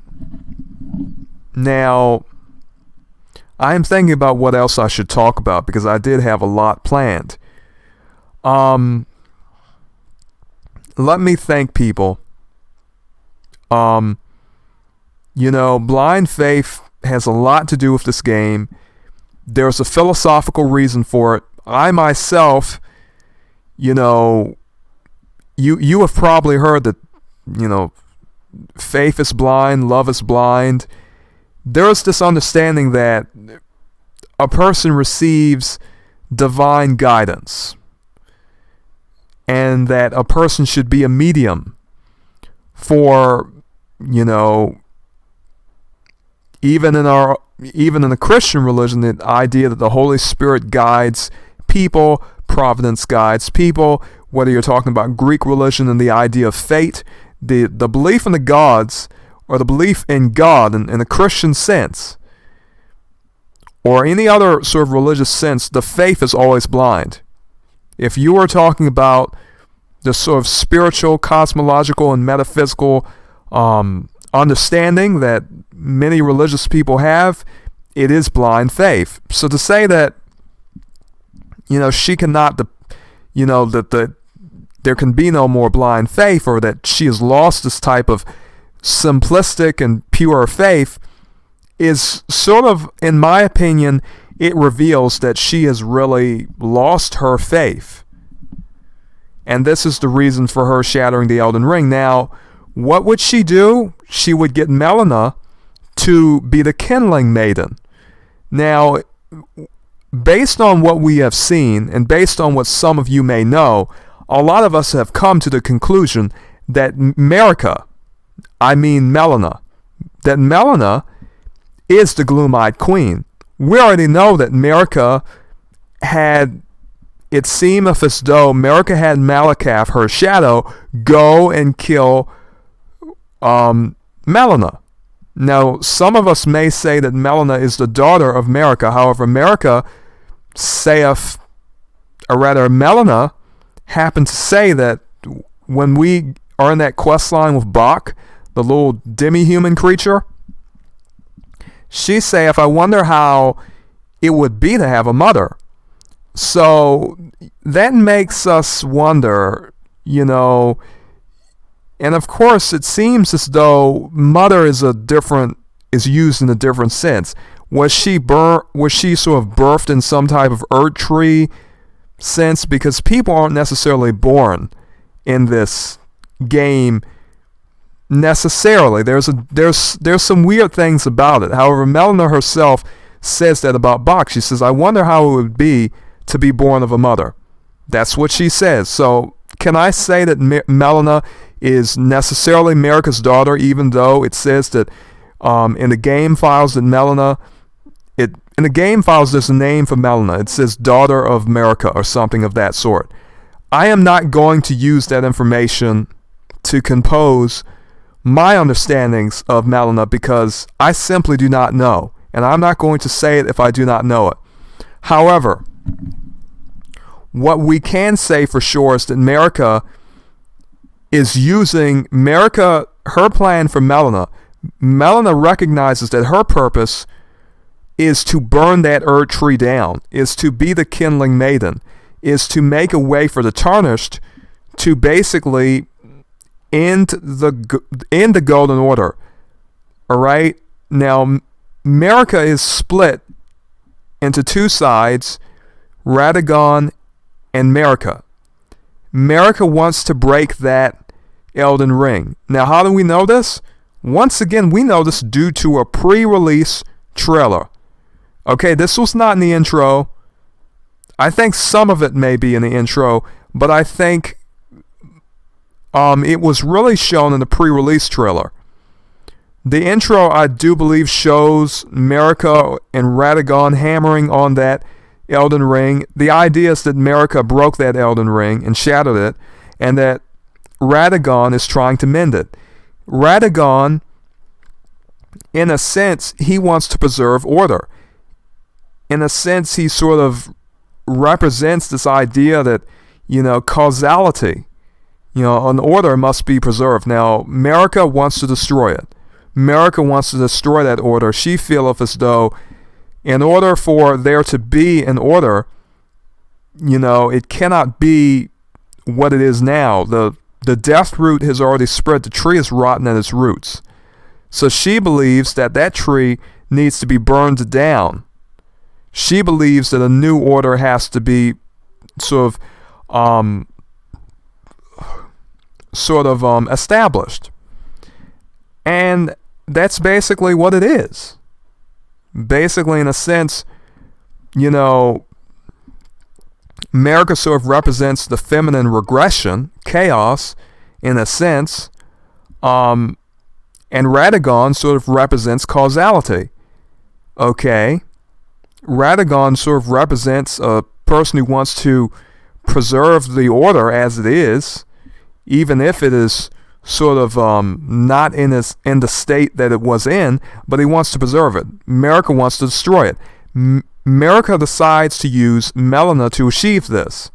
Now, I am thinking about what else I should talk about, because I did have a lot planned. Let me thank people. Blind faith has a lot to do with this game. There's a philosophical reason for it. I myself, you have probably heard that, faith is blind, love is blind. There's this understanding that a person receives divine guidance, and that a person should be a medium for, even in the Christian religion, the idea that the Holy Spirit guides people, providence guides people, whether you're talking about Greek religion and the idea of fate, the belief in the gods, or the belief in God in a Christian sense, or any other sort of religious sense, the faith is always blind. If you are talking about the sort of spiritual, cosmological, and metaphysical understanding that many religious people have, it is blind faith. So to say that, she cannot, that there can be no more blind faith, or that she has lost this type of simplistic and pure faith, is sort of, in my opinion, it reveals that she has really lost her faith. And this is the reason for her shattering the Elden Ring. Now, what would she do? She would get Melina to be the kindling maiden. Now, based on what we have seen, and based on what some of you may know, a lot of us have come to the conclusion that Melina, that Melina is the gloom-eyed queen. We already know that Marika had, it seemeth as though Marika had Malakath, her shadow, go and kill Melina. Now, some of us may say that Melina is the daughter of Marika. However, Marika saith, or rather Melina happened to say that when we are in that quest line with Bach, the little demi-human creature, she saith, I wonder how it would be to have a mother. So that makes us wonder, and of course it seems as though mother is used in a different sense. Was she sort of birthed in some type of earth tree sense? Because people aren't necessarily born in this game necessarily. There's some weird things about it. However, Melina herself says that about Bach. She says, I wonder how it would be to be born of a mother. That's what she says. So can I say that Melina is necessarily Marika's daughter, even though it says that in the game files that Melina, in the game files there's a name for Melina. It says daughter of Marika or something of that sort. I am not going to use that information to compose my understandings of Melina, because I simply do not know, and I'm not going to say it if I do not know it. However, what we can say for sure is that Marika is using her plan for Melina. Melina recognizes that her purpose is to burn that Erd tree down, is to be the kindling maiden, is to make a way for the tarnished to basically end the Golden Order. All right? Now, Marika is split into two sides, 𝓟𝓸𝓭𝓮 and Marika. Marika wants to break that Elden Ring. Now, how do we know this? Once again, we know this due to a pre-release trailer. Okay, this was not in the intro. I think some of it may be in the intro, but I think it was really shown in the pre-release trailer. The intro, I do believe, shows Marika and 𝓟𝓸𝓭𝓮 hammering on that Elden Ring. The idea is that Marika broke that Elden Ring and shattered it, and that 𝓟𝓸𝓭𝓮 is trying to mend it. 𝓟𝓸𝓭𝓮, in a sense, he wants to preserve order. In a sense, he sort of represents this idea that, causality, an order must be preserved. Now, Marika wants to destroy it. Marika wants to destroy that order. She feeleth as though in order for there to be an order, it cannot be what it is now. The death root has already spread. The tree is rotten at its roots. So she believes that tree needs to be burned down. She believes that a new order has to be sort of established. And that's basically what it is. Basically, in a sense, you know, Marika sort of represents the feminine regression, chaos, in a sense, and 𝓷𝓭𝓭 sort of represents causality. Okay? 𝓷𝓭𝓭 sort of represents a person who wants to preserve the order as it is, even if it is sort of not in the state that it was in, but he wants to preserve it. Marika wants to destroy it. Marika decides to use Melina to achieve this,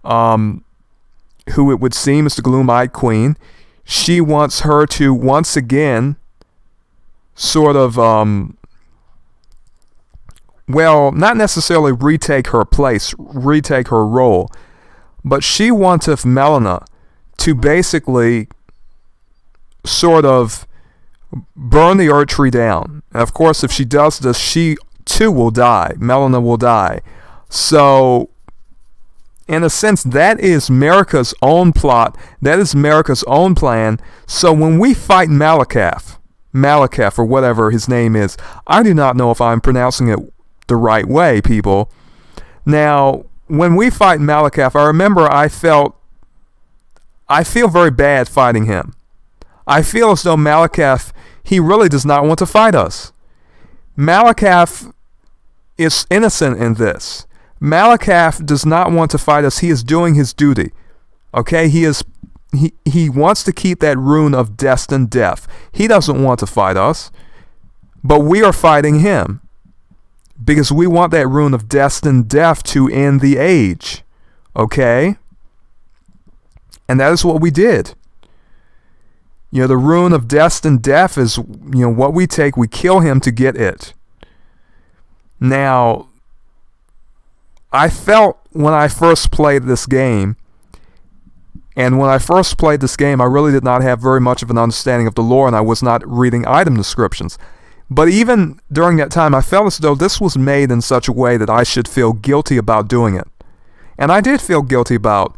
who it would seem is the gloom-eyed queen. She wants her to once again sort of, well, not necessarily retake her place, retake her role, but she wanteth Melina to basically sort of burn the Erd-Tree down. And of course, if she does this, she too will die. Melina will die. So, in a sense, that is Marika's own plot. That is Marika's own plan. So when we fight Malakath, or whatever his name is, I do not know if I'm pronouncing it the right way, people. Now, when we fight Malakath, I remember I feel very bad fighting him. I feel as though Malakath, he really does not want to fight us. Malakath is innocent in this. Malakath does not want to fight us. He is doing his duty. Okay? He wants to keep that rune of destined death. He doesn't want to fight us. But we are fighting him. Because we want that rune of destined death to end the age. Okay? And that is what we did. You know, the rune of destined death is, you know, what we take, we kill him to get it. Now, I felt when I first played this game, and when I first played this game, I really did not have very much of an understanding of the lore, and I was not reading item descriptions. But even during that time, I felt as though this was made in such a way that I should feel guilty about doing it. And I did feel guilty about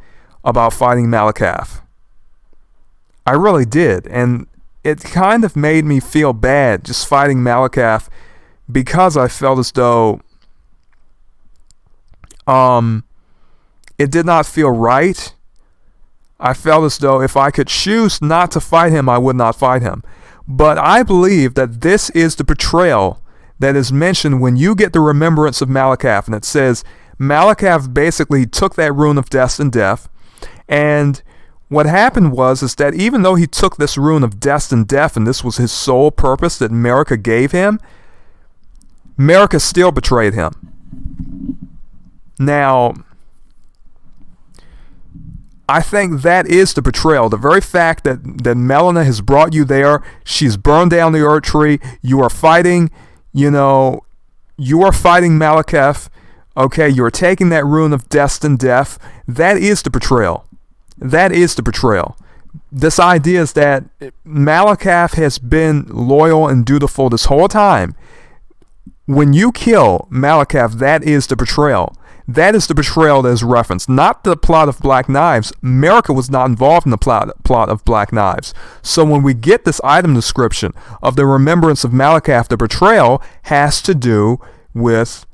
fighting Malakath. I really did. And it kind of made me feel bad just fighting Malakath, because I felt as though it did not feel right. I felt as though if I could choose not to fight him, I would not fight him. But I believe that this is the betrayal that is mentioned when you get the remembrance of Malakath, and it says Malakath basically took that rune of destined death, and what happened was that even though he took this rune of destined death, and this was his sole purpose that Marika gave him, Marika still betrayed him. Now, I think that is the betrayal. The very fact that Melina has brought you there, she's burned down the Erd-Tree, you are fighting, you are fighting Malakath, okay, you're taking that rune of destined death, that is the betrayal. That is the betrayal. This idea is that Malakath has been loyal and dutiful this whole time. When you kill Malakath, that is the betrayal. That is the betrayal that is referenced, not the plot of Black Knives. Marika was not involved in the plot of Black Knives. So when we get this item description of the remembrance of Malakath, the betrayal has to do with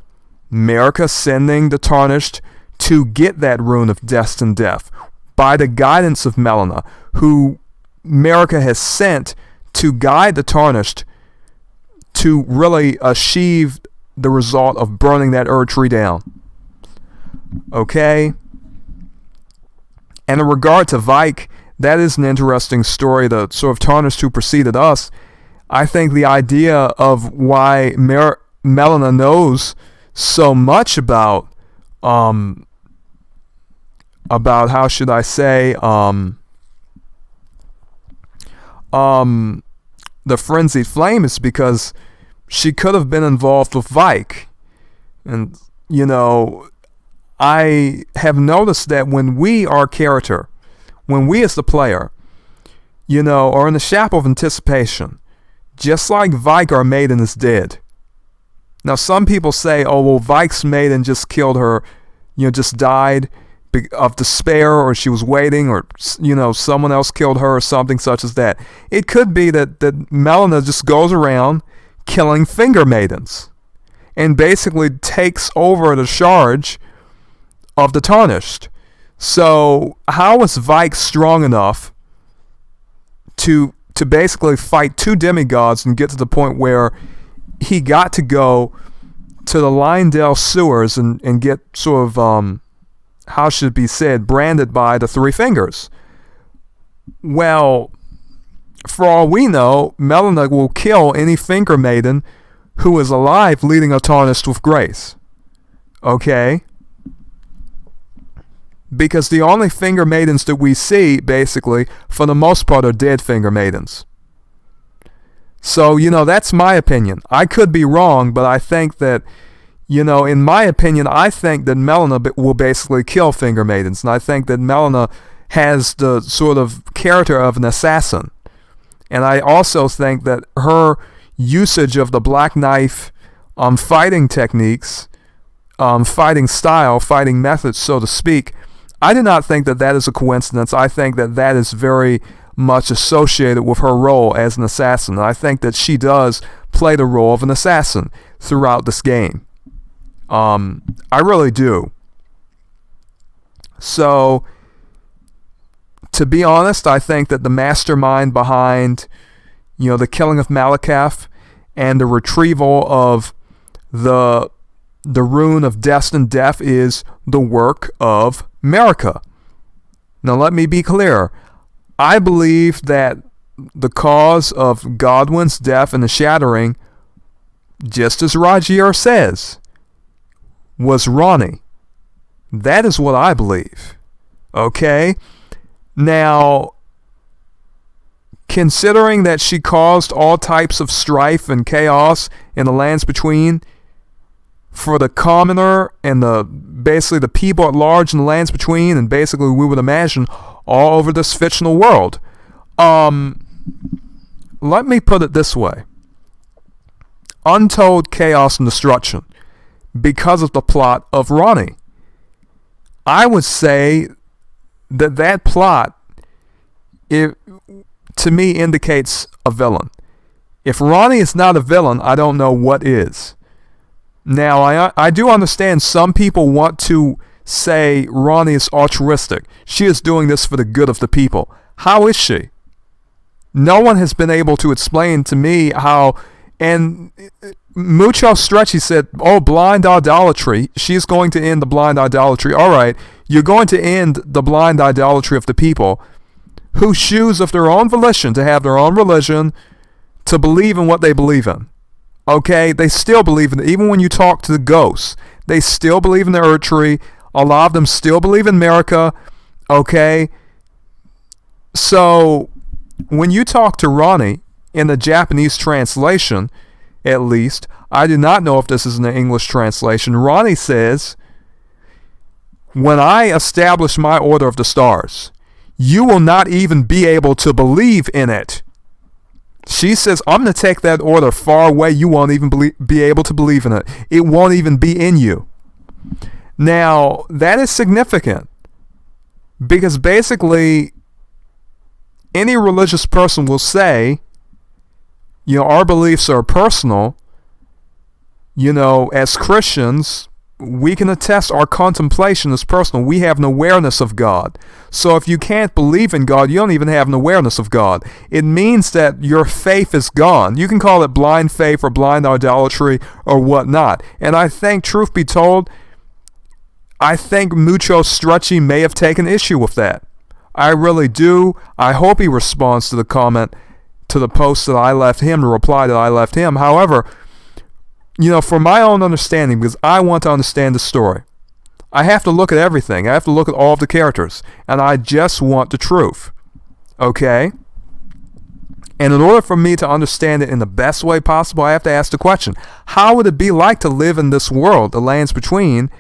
Marika sending the Tarnished to get that rune of destined death by the guidance of Melina, who Marika has sent to guide the Tarnished to really achieve the result of burning that Erd-Tree down. Okay? And in regard to Vike, that is an interesting story. The sort of Tarnished who preceded us, I think the idea of why Melina knows so much about how should I say, the frenzied flame is because she could have been involved with Vike. And, I have noticed that when we, our character, when we as the player, are in the shadow of anticipation, just like Vike, our maiden, is dead. Now, some people say, oh, well, Vike's maiden just killed her, just died of despair, or she was waiting, or, someone else killed her, or something such as that. It could be that Melina just goes around killing finger maidens and basically takes over the charge of the Tarnished. So how is Vike strong enough to basically fight two demigods and get to the point where he got to go to the Leyndell sewers and get sort of, how should it be said, branded by the Three Fingers? Well, for all we know, Melina will kill any finger maiden who is alive leading a Tarnished with grace. Okay? Because the only finger maidens that we see, basically, for the most part, are dead finger maidens. So, that's my opinion. I could be wrong, but I think that, in my opinion, I think that Melina will basically kill finger maidens. And I think that Melina has the sort of character of an assassin. And I also think that her usage of the black knife fighting techniques, fighting style, fighting methods, so to speak, I do not think that is a coincidence. I think that is very much associated with her role as an assassin. And I think that she does play the role of an assassin throughout this game. I really do. So, to be honest, I think that the mastermind behind, the killing of Malekith and the retrieval of the rune of destined death is the work of Marika. Now let me be clear. I believe that the cause of Godwyn's death and the shattering, just as Rogier says, was Ranni. That is what I believe. Okay? Now, considering that she caused all types of strife and chaos in the lands between, for the commoner and basically the people at large in the lands between, and basically we would imagine all over this fictional world. Let me put it this way. Untold chaos and destruction because of the plot of Ranni. I would say that plot, to me, indicates a villain. If Ranni is not a villain, I don't know what is. Now, I do understand some people want to say Ranni is altruistic. She is doing this for the good of the people. How is she? No one has been able to explain to me how. And Mucho Stretchy said, oh, blind idolatry. She's going to end the blind idolatry. All right, you're going to end the blind idolatry of the people who choose of their own volition to have their own religion, to believe in what they believe in. Okay, they still believe in it. Even when you talk to the ghosts, they still believe in the Erdtree. A lot of them still believe in Marika. Okay, so when you talk to Ranni, in the Japanese translation, at least, I do not know if this is in the English translation, Ranni says, when I establish my order of the stars, you will not even be able to believe in it. She says, I'm going to take that order far away. You won't even be able to believe in it. It won't even be in you. Now, that is significant because basically any religious person will say, our beliefs are personal. As Christians, we can attest our contemplation is personal. We have an awareness of God. So if you can't believe in God, you don't even have an awareness of God. It means that your faith is gone. You can call it blind faith or blind idolatry or whatnot. And I think, truth be told, I think Mucho Stretchy may have taken issue with that. I really do. I hope he responds to the comment, to the post that I left him, the reply that I left him. However, for my own understanding, because I want to understand the story, I have to look at everything. I have to look at all of the characters. And I just want the truth. Okay? And in order for me to understand it in the best way possible, I have to ask the question, how would it be like to live in this world, the lands between,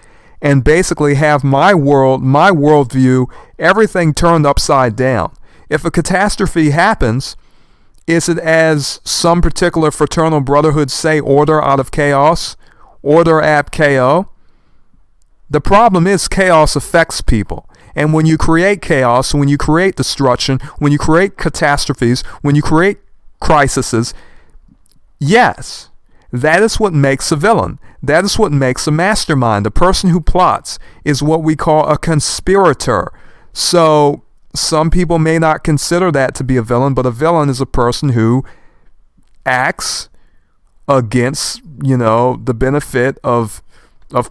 and basically have my world, my worldview, everything turned upside down? If a catastrophe happens, Is it, as some particular fraternal brotherhoods say, order out of chaos? Order ab chaos? The problem is chaos affects people. And when you create chaos, when you create destruction, when you create catastrophes, when you create crises, yes, that is what makes a villain. That is what makes a mastermind. The person who plots is what we call a conspirator. So some people may not consider that to be a villain, but a villain is a person who acts against, the benefit of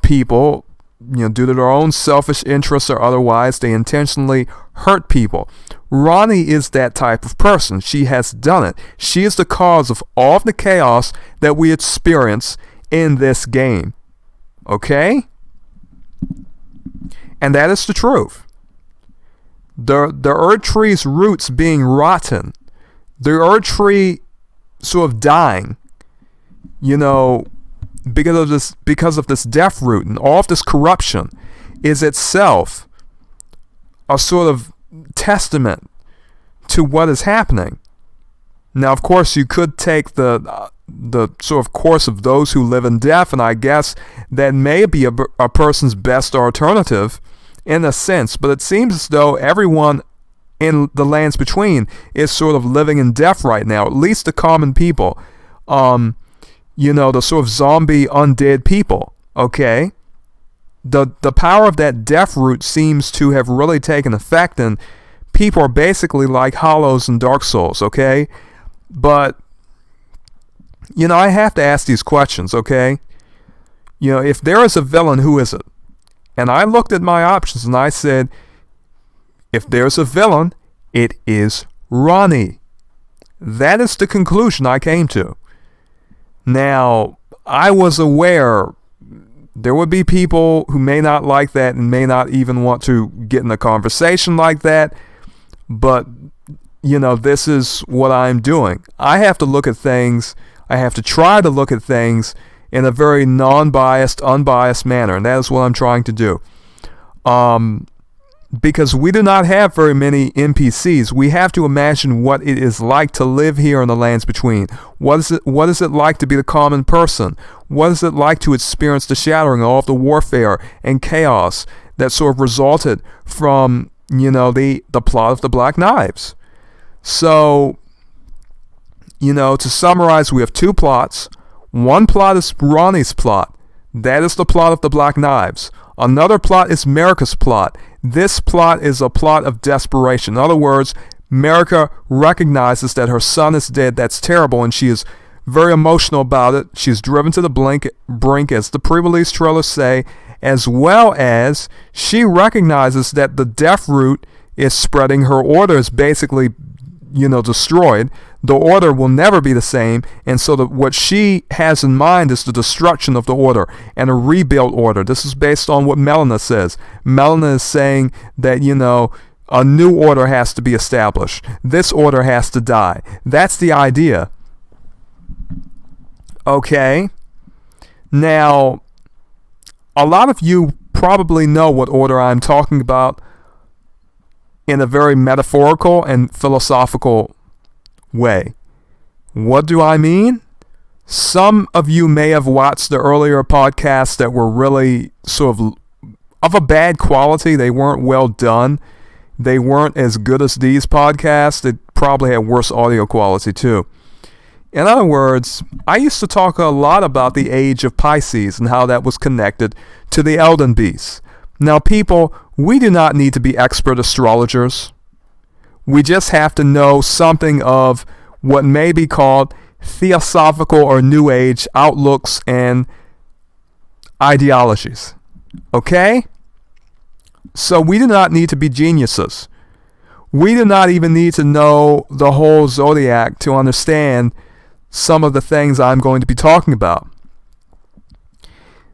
people, due to their own selfish interests or otherwise. They intentionally hurt people. Ranni is that type of person. She has done it. She is the cause of all of the chaos that we experience in this game. Okay? And that is the truth. The 𝓚 roots being rotten, the 𝓚 sort of dying, because of this death root and all of this corruption, is itself a sort of testament to what is happening. Now, of course, you could take the sort of course of those who live in death, and I guess that may be a person's best alternative in a sense, but it seems as though everyone in the lands between is sort of living in death right now, at least the common people, the sort of zombie undead people. Okay, the power of that death root seems to have really taken effect, and people are basically like hollows in Dark Souls. Okay, but I have to ask these questions. Okay, if there is a villain, who is it? And I looked at my options and I said, if there's a villain, it is Ranni. That is the conclusion I came to. Now, I was aware there would be people who may not like that and may not even want to get in a conversation like that. But, this is what I'm doing. I have to look at things. I have to try to look at things in a very non-biased, unbiased manner, and that is what I'm trying to do. Because we do not have very many NPCs, we have to imagine what it is like to live here in the lands between. What is it like to be the common person? What is it like to experience the shattering of all of the warfare and chaos that sort of resulted from, the plot of the Black Knives? So, to summarize, we have two plots. One plot is Ranni's plot. That is the plot of the Black Knives. Another plot is Marika's plot. This plot is a plot of desperation. In other words, Marika recognizes that her son is dead. That's terrible, and she is very emotional about it. She's driven to the brink, as the pre-release trailers say, as well as she recognizes that the death root is spreading. Her order is basically, destroyed. The order will never be the same, and so what she has in mind is the destruction of the order and a rebuilt order. This is based on what Melina says. Melina is saying that, a new order has to be established. This order has to die. That's the idea. Okay. Now, a lot of you probably know what order I'm talking about in a very metaphorical and philosophical way. What do I mean? Some of you may have watched the earlier podcasts that were really sort of a bad quality. They weren't well done. They weren't as good as these podcasts. They probably had worse audio quality too. In other words, I used to talk a lot about the age of Pisces and how that was connected to the Elden beasts. Now, people, we do not need to be expert astrologers. We just have to know something of what may be called theosophical or New Age outlooks and ideologies. Okay? So we do not need to be geniuses. We do not even need to know the whole zodiac to understand some of the things I'm going to be talking about.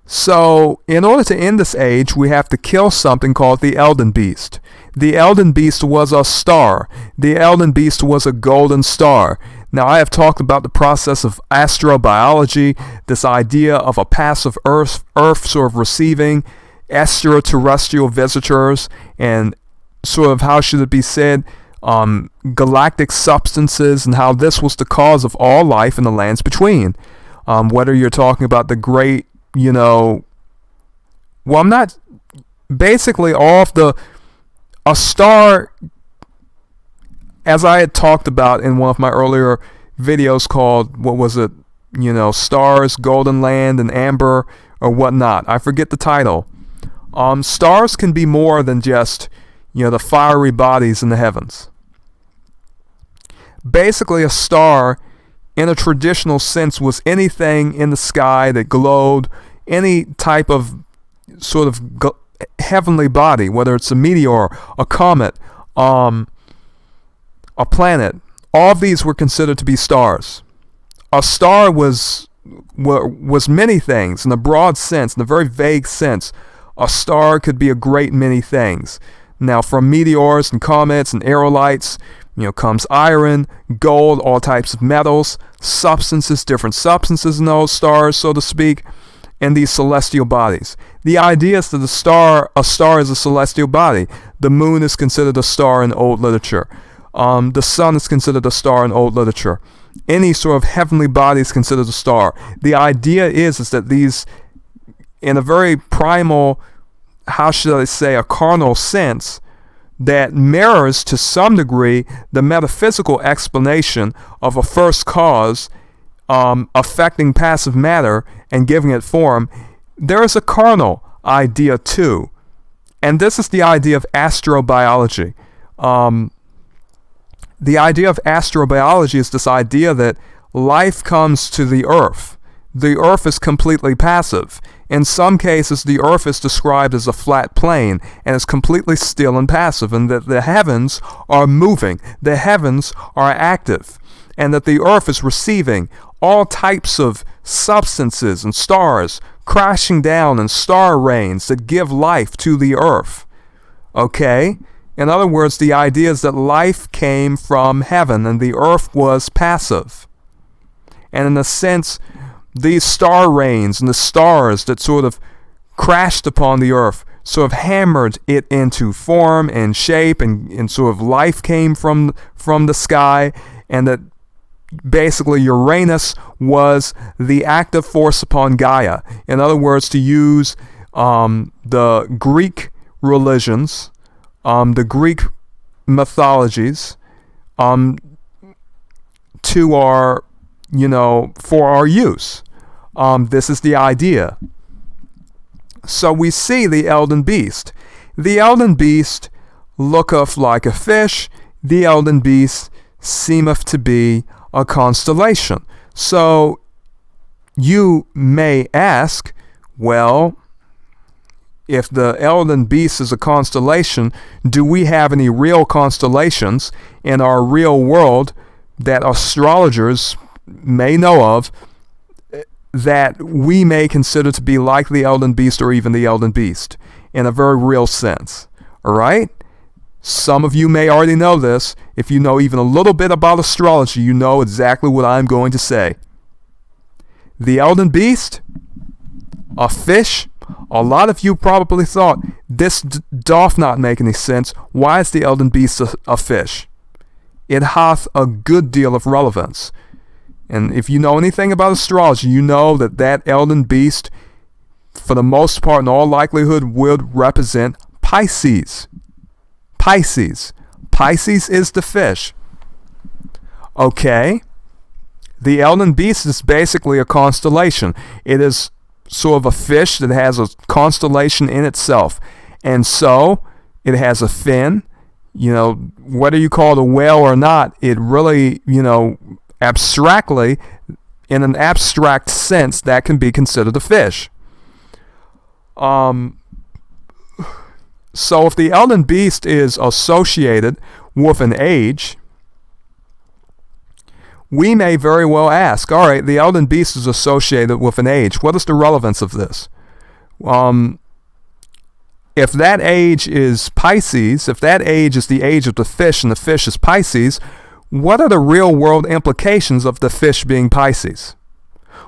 So, in order to end this age, we have to kill something called the Elden Beast. The Elden Beast was a star. The Elden Beast was a golden star. Now, I have talked about the process of astrobiology, this idea of a passive Earth sort of receiving extraterrestrial visitors, and sort of, how should it be said, galactic substances, and how this was the cause of all life in the lands between. Whether you're talking about the great, well, I'm not, basically a star, as I had talked about in one of my earlier videos called, what was it, Stars, Golden Land, and Amber, or whatnot. I forget the title. Stars can be more than just, the fiery bodies in the heavens. Basically, a star, in a traditional sense, was anything in the sky that glowed, any type of sort of heavenly body, whether it's a meteor, a comet, a planet. All of these were considered to be stars. A star was many things in a broad sense, in a very vague sense. A star could be a great many things. Now, from meteors and comets and aerolites, comes iron, gold, all types of metals, substances, different substances in those stars, so to speak, and these celestial bodies. The idea is that a star is a celestial body. The moon is considered a star in old literature. The sun is considered a star in old literature. Any sort of heavenly body is considered a star. The idea is that these, in a very primal, how should I say, a carnal sense, that mirrors to some degree the metaphysical explanation of a first cause affecting passive matter and giving it form. There is a carnal idea too, and this is the idea of astrobiology. The idea of astrobiology is this idea that life comes to the earth. The earth is completely passive. In some cases, the earth is described as a flat plane and is completely still and passive, and that the heavens are moving, the heavens are active, and that the earth is receiving all types of substances and stars crashing down in star rains that give life to the earth. Okay? In other words, the idea is that life came from heaven and the earth was passive. And in a sense, these star rains and the stars that sort of crashed upon the earth sort of hammered it into form and shape, and sort of life came from the sky, and that basically Uranus was the active force upon Gaia. In other words, to use the Greek religions, the Greek mythologies, to our, for our use. This is the idea. So we see the Elden beast. The Elden beast looketh like a fish. The Elden beast seemeth to be a constellation. So you may ask, well, if the Elden beast is a constellation, do we have any real constellations in our real world that astrologers may know of that we may consider to be like the Elden beast or even the Elden beast in a very real sense? All right? Some of you may already know this. If you know even a little bit about astrology, you know exactly what I'm going to say. The Elden beast, a fish. A lot of you probably thought, this doth not make any sense. Why is the Elden beast a fish? It hath a good deal of relevance. And if you know anything about astrology, you know that Elden beast, for the most part, in all likelihood, would represent Pisces. Pisces. Pisces is the fish. Okay. The Elden beast is basically a constellation. It is sort of a fish that has a constellation in itself. And so, it has a fin. Whether you call it a whale or not, it really, abstractly, in an abstract sense, that can be considered a fish. So if the Elden beast is associated with an age, we may very well ask, all right, the Elden beast is associated with an age. What is the relevance of this? If that age is Pisces, if that age is the age of the fish and the fish is Pisces, what are the real world implications of the fish being Pisces?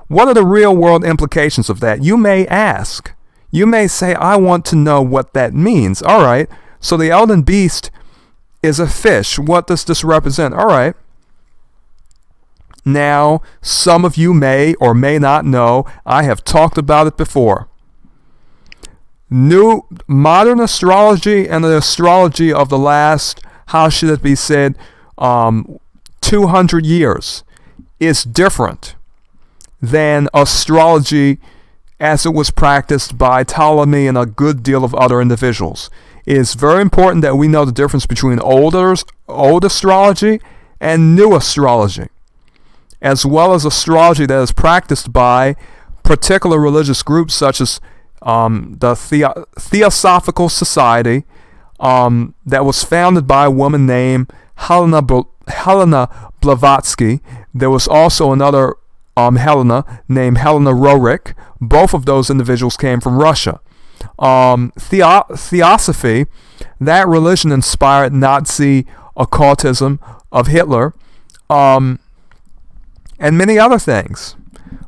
What are the real world implications of that? You may ask. You may say, I want to know what that means. All right, so the Elden beast is a fish. What does this represent? All right. Now, some of you may or may not know, I have talked about it before. Modern astrology and the astrology of the last, how should it be said, 200 years is different than astrology as it was practiced by Ptolemy and a good deal of other individuals. It is very important that we know the difference between old astrology and new astrology, as well as astrology that is practiced by particular religious groups such as the Theosophical Society that was founded by a woman named Helena Blavatsky. There was also another Helena named 𝓚𝓪𝓷𝓰. Both of those individuals came from Russia. Theosophy, that religion inspired Nazi occultism of Hitler, and many other things.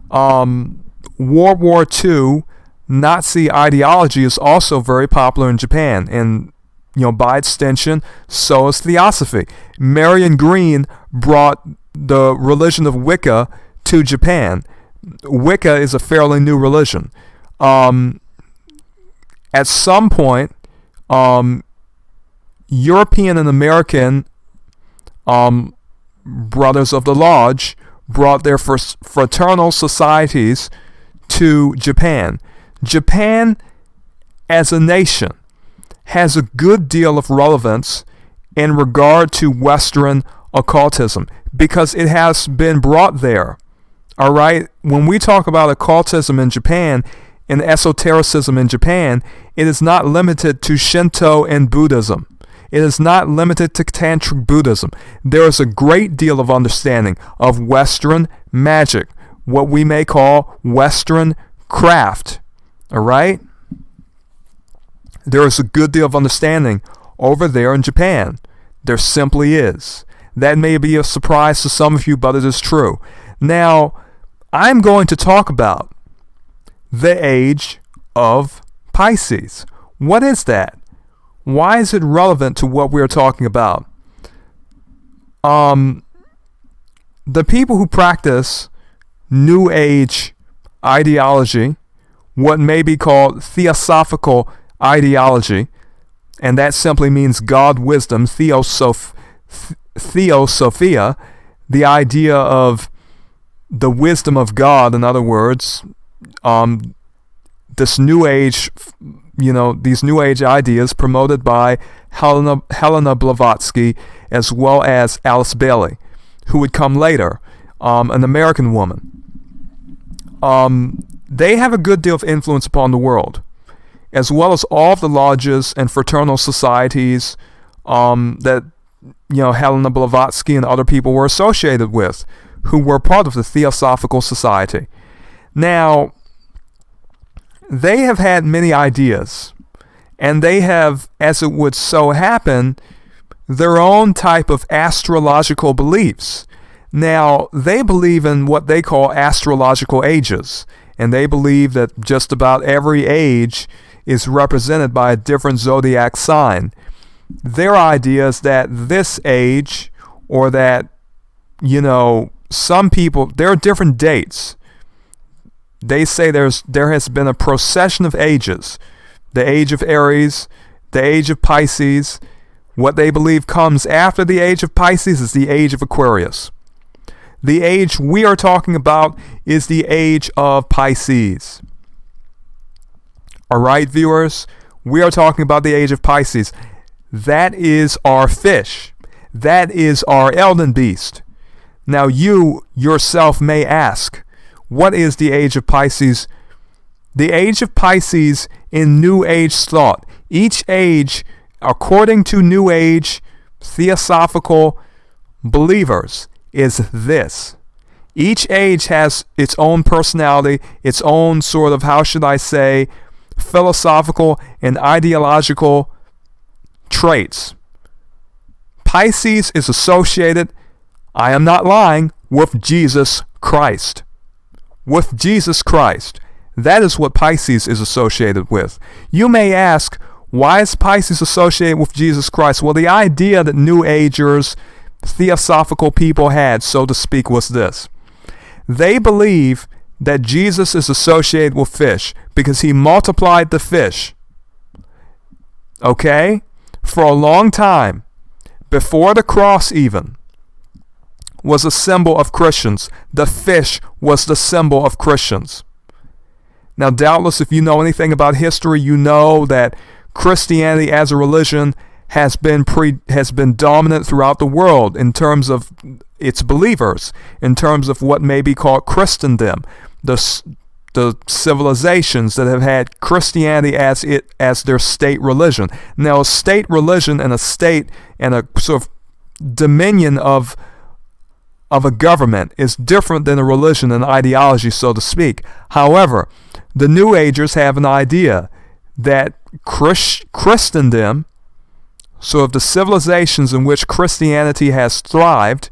World War II Nazi ideology is also very popular in Japan, and by extension, so is Theosophy. Marion Green brought the religion of Wicca to Japan. Wicca is a fairly new religion. At some point, European and American brothers of the lodge brought their fraternal societies to Japan. Japan, as a nation, has a good deal of relevance in regard to Western occultism because it has been brought there. All right? When we talk about occultism in Japan and esotericism in Japan, it is not limited to Shinto and Buddhism. It is not limited to Tantric Buddhism. There is a great deal of understanding of Western magic, what we may call Western craft. All right? There is a good deal of understanding over there in Japan. There simply is. That may be a surprise to some of you, but it is true. Now, I'm going to talk about the age of Pisces. What is that? Why is it relevant to what we're talking about? The people who practice New Age ideology, what may be called theosophical ideology, and that simply means God wisdom, theosophia, the idea of the wisdom of God, in other words, this New Age, these New Age ideas promoted by Helena Blavatsky as well as Alice Bailey, who would come later, an American woman. They have a good deal of influence upon the world, as well as all of the lodges and fraternal societies that Helena Blavatsky and other people were associated with, who were part of the Theosophical Society. Now, they have had many ideas, and they have, as it would so happen, their own type of astrological beliefs. Now, they believe in what they call astrological ages, and they believe that just about every age is represented by a different zodiac sign. Their idea is that this age, or that, some people, there are different dates. They say there has been a procession of ages. The age of Aries, the age of Pisces. What they believe comes after the age of Pisces is the age of Aquarius. The age we are talking about is the age of Pisces. All right, viewers, we are talking about the age of Pisces. That is our fish. That is our Elden beast. Now you yourself may ask, what is the age of Pisces? The age of Pisces in New Age thought. Each age, according to New Age theosophical believers, is this. Each age has its own personality, its own sort of, how should I say, philosophical and ideological traits. Pisces is associated, I am not lying, with Jesus Christ. With Jesus Christ. That is what Pisces is associated with. You may ask, Why is Pisces associated with Jesus Christ? Well, the idea that New Agers, theosophical people had, so to speak, was this. They believe that Jesus is associated with fish because he multiplied the fish. Okay? For a long time, before the cross even, was a symbol of Christians. The fish was the symbol of Christians. Now, doubtless, if you know anything about history, you know that Christianity as a religion has been dominant throughout the world in terms of its believers, in terms of what may be called Christendom, the civilizations that have had Christianity as their state religion. Now, a state religion and a state and a sort of dominion of a government is different than a religion and ideology, so to speak. However, the New Agers have an idea that Christendom, so of the civilizations in which Christianity has thrived,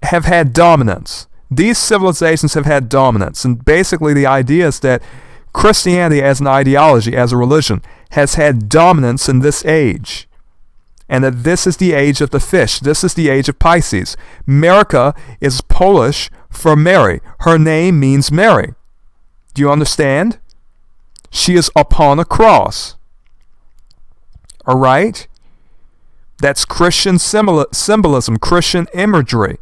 have had dominance. These civilizations have had dominance, and basically the idea is that Christianity as an ideology, as a religion, has had dominance in this age, and that this is the age of the fish. This is the age of Pisces. Marika is Polish for Mary. Her name means Mary. Do you understand? She is upon a cross. All right? That's Christian symbolism, Christian imagery.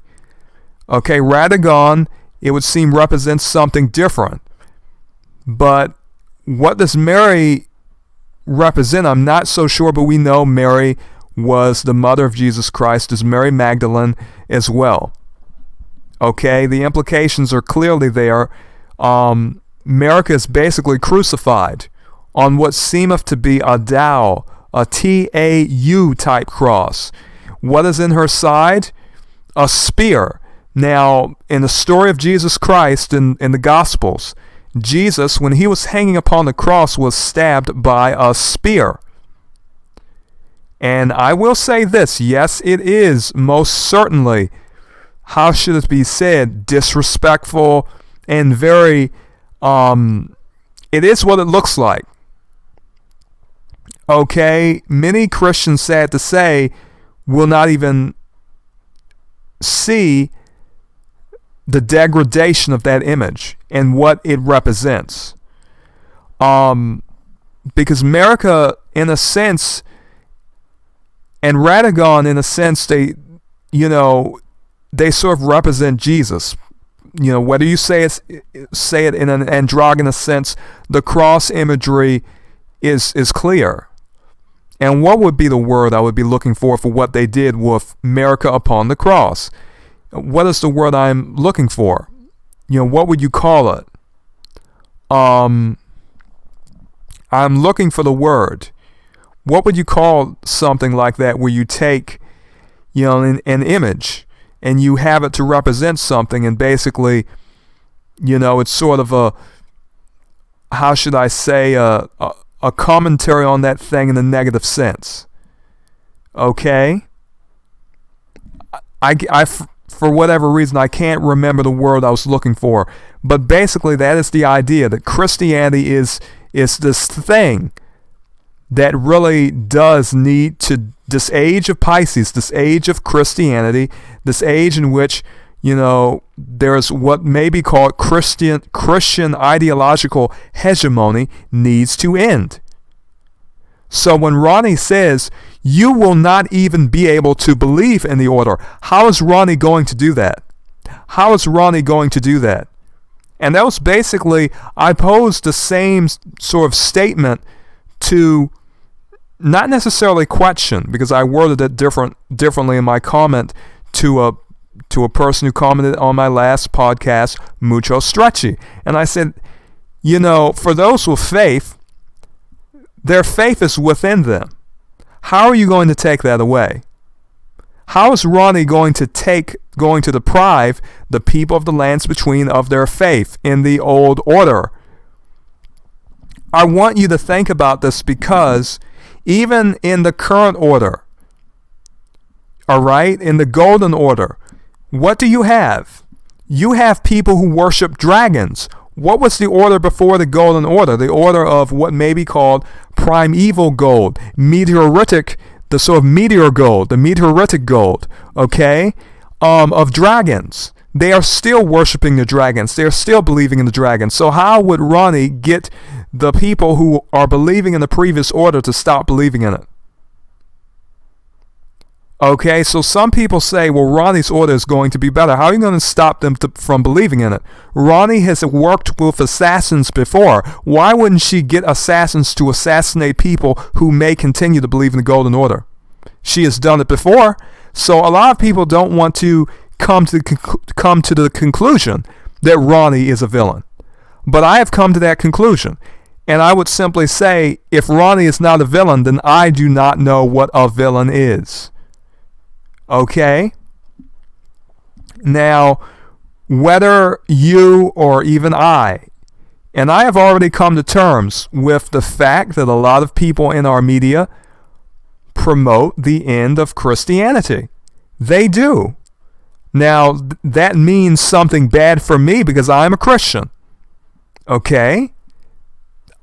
Okay, 𝓟𝓸𝓭𝓮, it would seem, represents something different. But what does Mary represent? I'm not so sure, but we know Mary was the mother of Jesus Christ, as Mary Magdalene as well. Okay, the implications are clearly there. Marika is basically crucified on what seemeth to be a Tau, a TAU type cross. What is in her side? A spear. Now, in the story of Jesus Christ in the Gospels, Jesus, when he was hanging upon the cross, was stabbed by a spear. And I will say this, yes, it is most certainly, how should it be said, disrespectful and very, it is what it looks like. Okay, many Christians, sad to say, will not even see the degradation of that image and what it represents. Because Marika, in a sense, and 𝓟𝓸𝓭𝓮, in a sense, they sort of represent Jesus. You know, whether you say it in an androgynous sense, the cross imagery is clear. And what would be the word I would be looking for what they did with Marika upon the cross? What is the word I'm looking for? You know, what would you call it? I'm looking for the word. What would you call something like that, where you take, an image and you have it to represent something, and basically, it's sort of a, how should I say, a commentary on that thing in a negative sense. Okay? I for whatever reason, I can't remember the word I was looking for, but basically that is the idea, that Christianity is this thing that really does need to, this age of Pisces, this age of Christianity, this age in which, there's what may be called Christian ideological hegemony, needs to end. So when Ranni says, you will not even be able to believe in the order, how is Ranni going to do that? How is Ranni going to do that? And that was basically, I posed the same sort of statement to, not necessarily question, because I worded it differently in my comment to a person who commented on my last podcast, Mucho Stretchy. And I said, for those with faith, their faith is within them. How are you going to take that away? How is Ranni going to deprive the people of the lands between of their faith in the old order? I want you to think about this, because even in the current order, all right, in the golden order, what do you have? You have people who worship dragons. What was the order before the golden order? The order of what may be called primeval gold, meteoritic, the sort of meteor gold, the meteoritic gold, okay, of dragons. They are still worshiping the dragons. They are still believing in the dragons. So how would Ranni get the people who are believing in the previous order to stop believing in it? Okay, so some people say, well, Ranni's order is going to be better. How are you going to stop them from believing in it? Ranni has worked with assassins before. Why wouldn't she get assassins to assassinate people who may continue to believe in the Golden Order? She has done it before. So a lot of people don't want to come to the conclusion that Ranni is a villain. But I have come to that conclusion. And I would simply say, if Ranni is not a villain, then I do not know what a villain is. Okay? Now, whether you or even I, and I have already come to terms with the fact that a lot of people in our media promote the end of Christianity. They do. Now, that means something bad for me because I'm a Christian. Okay?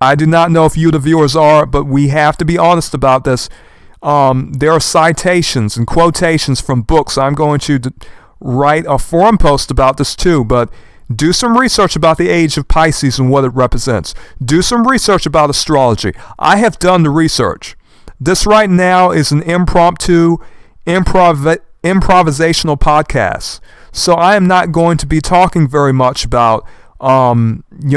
I do not know if you, the viewers, are, but we have to be honest about this. There are citations and quotations from books. I'm going to write a forum post about this too, but do some research about the age of Pisces and what it represents. Do some research about astrology. I have done the research. This right now is an impromptu, improvisational podcast. So I am not going to be talking very much about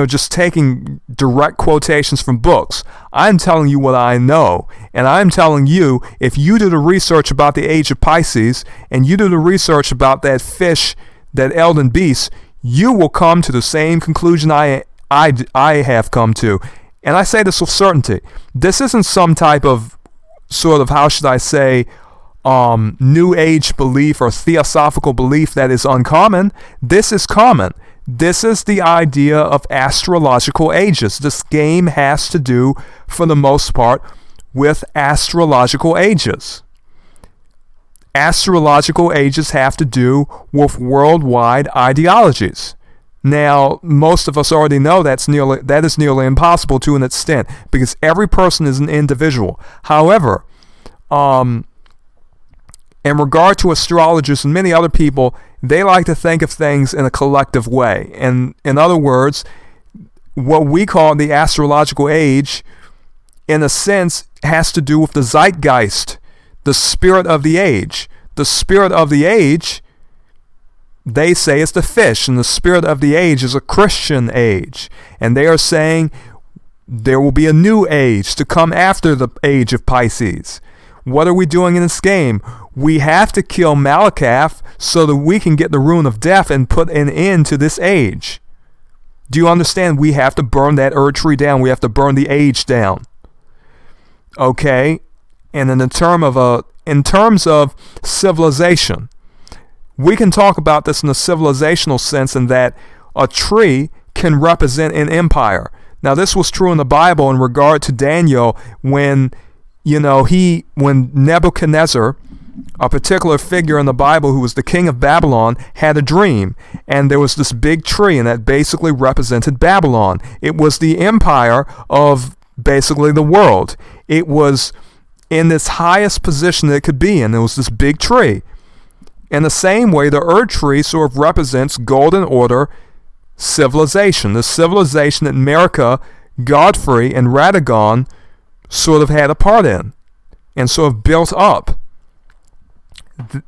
just taking direct quotations from books. I'm telling you what I know. And I'm telling you, if you do the research about the age of Pisces, and you do the research about that fish, that Elden beast, you will come to the same conclusion I have come to. And I say this with certainty. This isn't some type of sort of, how should I say, New Age belief or theosophical belief that is uncommon. This is common. This is the idea of astrological ages. This game has to do, for the most part, with astrological ages. Astrological ages have to do with worldwide ideologies. Now, most of us already know that is nearly impossible to an extent, because every person is an individual. However, in regard to astrologers and many other people, they like to think of things in a collective way. And in other words, what we call the astrological age, in a sense, has to do with the zeitgeist, the spirit of the age. The spirit of the age, they say, is the fish, and the spirit of the age is a Christian age. And they are saying there will be a new age to come after the age of Pisces. What are we doing in this game? We have to kill Malakath so that we can get the rune of death and put an end to this age. Do you understand? We have to burn that tree down. We have to burn the age down. Okay? And in terms of civilization, we can talk about this in a civilizational sense, in that a tree can represent an empire. Now, this was true in the Bible in regard to Daniel when Nebuchadnezzar, a particular figure in the Bible who was the king of Babylon, had a dream. And there was this big tree, and that basically represented Babylon. It was the empire of basically the world. It was in this highest position that it could be in. There was this big tree. In the same way, the tree sort of represents Golden Order civilization. The civilization that Marika, Godfrey, and Radagon sort of had a part in and sort of built up.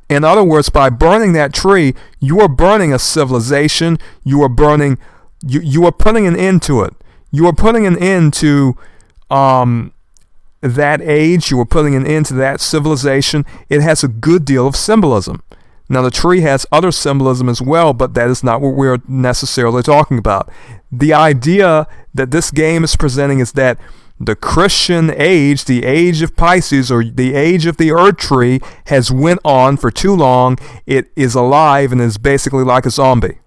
In other words, by burning that tree, you are burning a civilization. You are putting an end to it. You are putting an end to that age. You are putting an end to that civilization. It has a good deal of symbolism. Now, the tree has other symbolism as well, but that is not what we're necessarily talking about. The idea that this game is presenting is that the Christian age, the age of Pisces, or the age of the Earth Tree, has went on for too long. It is alive and is basically like a zombie.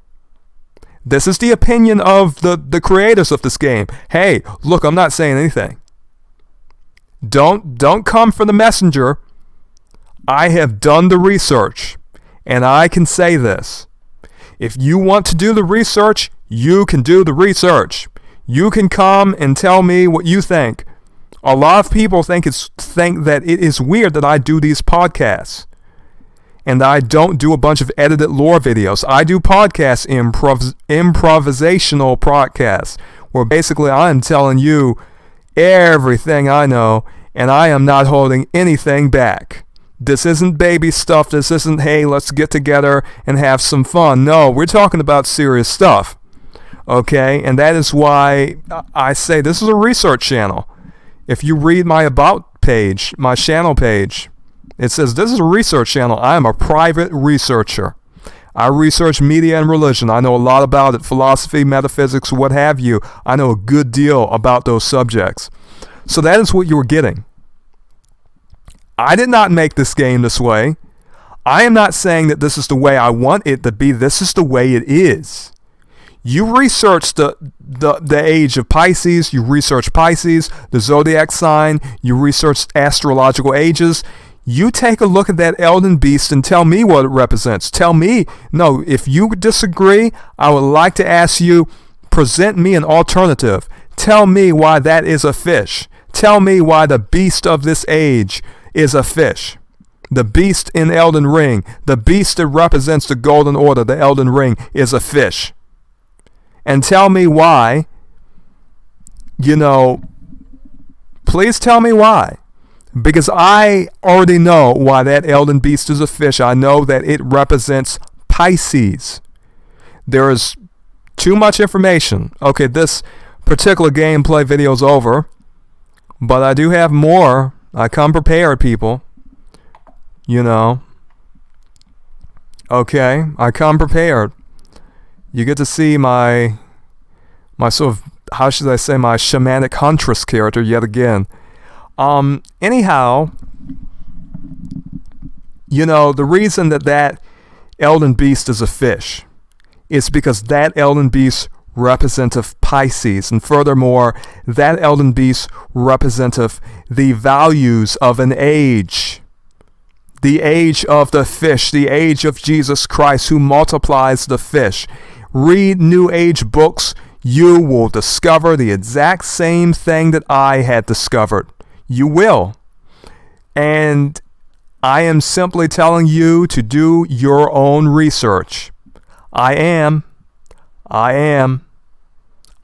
This is the opinion of the creators of this game. Hey, look, I'm not saying anything. Don't come for the messenger. I have done the research, and I can say this. If you want to do the research, you can do the research. You can come and tell me what you think A lot of people think that it is weird that I do these podcasts. And I don't do a bunch of edited lore videos. I do podcasts, improvisational podcasts, where basically I'm telling you everything I know, and I am not holding anything back. This isn't baby stuff. This isn't, hey, let's get together and have some fun. No, we're talking about serious stuff. Okay? And that is why I say this is a research channel. If you read my about page, my channel page, it says this is a research channel. I am a private researcher. I research media and religion. I know a lot about it, philosophy, metaphysics, what have you. I know a good deal about those subjects. So that is what you're getting. I did not make this game this way. I am not saying that this is the way I want it to be. This is the way it is. You research the age of Pisces. You research Pisces, the zodiac sign. You research astrological ages. You take a look at that Elden beast and tell me what it represents. Tell me. No, if you disagree, I would like to ask you, present me an alternative. Tell me why that is a fish. Tell me why the beast of this age is a fish. The beast in Elden Ring, the beast that represents the Golden Order, the Elden Ring, is a fish. And tell me why, please tell me why. Because I already know why that Elden beast is a fish. I know that it represents Pisces. There is too much information. Okay, this particular gameplay video is over, but I do have more. I come prepared, people. Okay, I come prepared. You get to see my sort of, how should I say, my shamanic huntress character yet again. Anyhow, the reason that Elden beast is a fish is because that Elden beast representeth Pisces, and furthermore, that Elden beast representeth the values of an age. The age of the fish, the age of Jesus Christ, who multiplies the fish. Read New Age books, you will discover the exact same thing that I had discovered. You will. And I am simply telling you to do your own research. I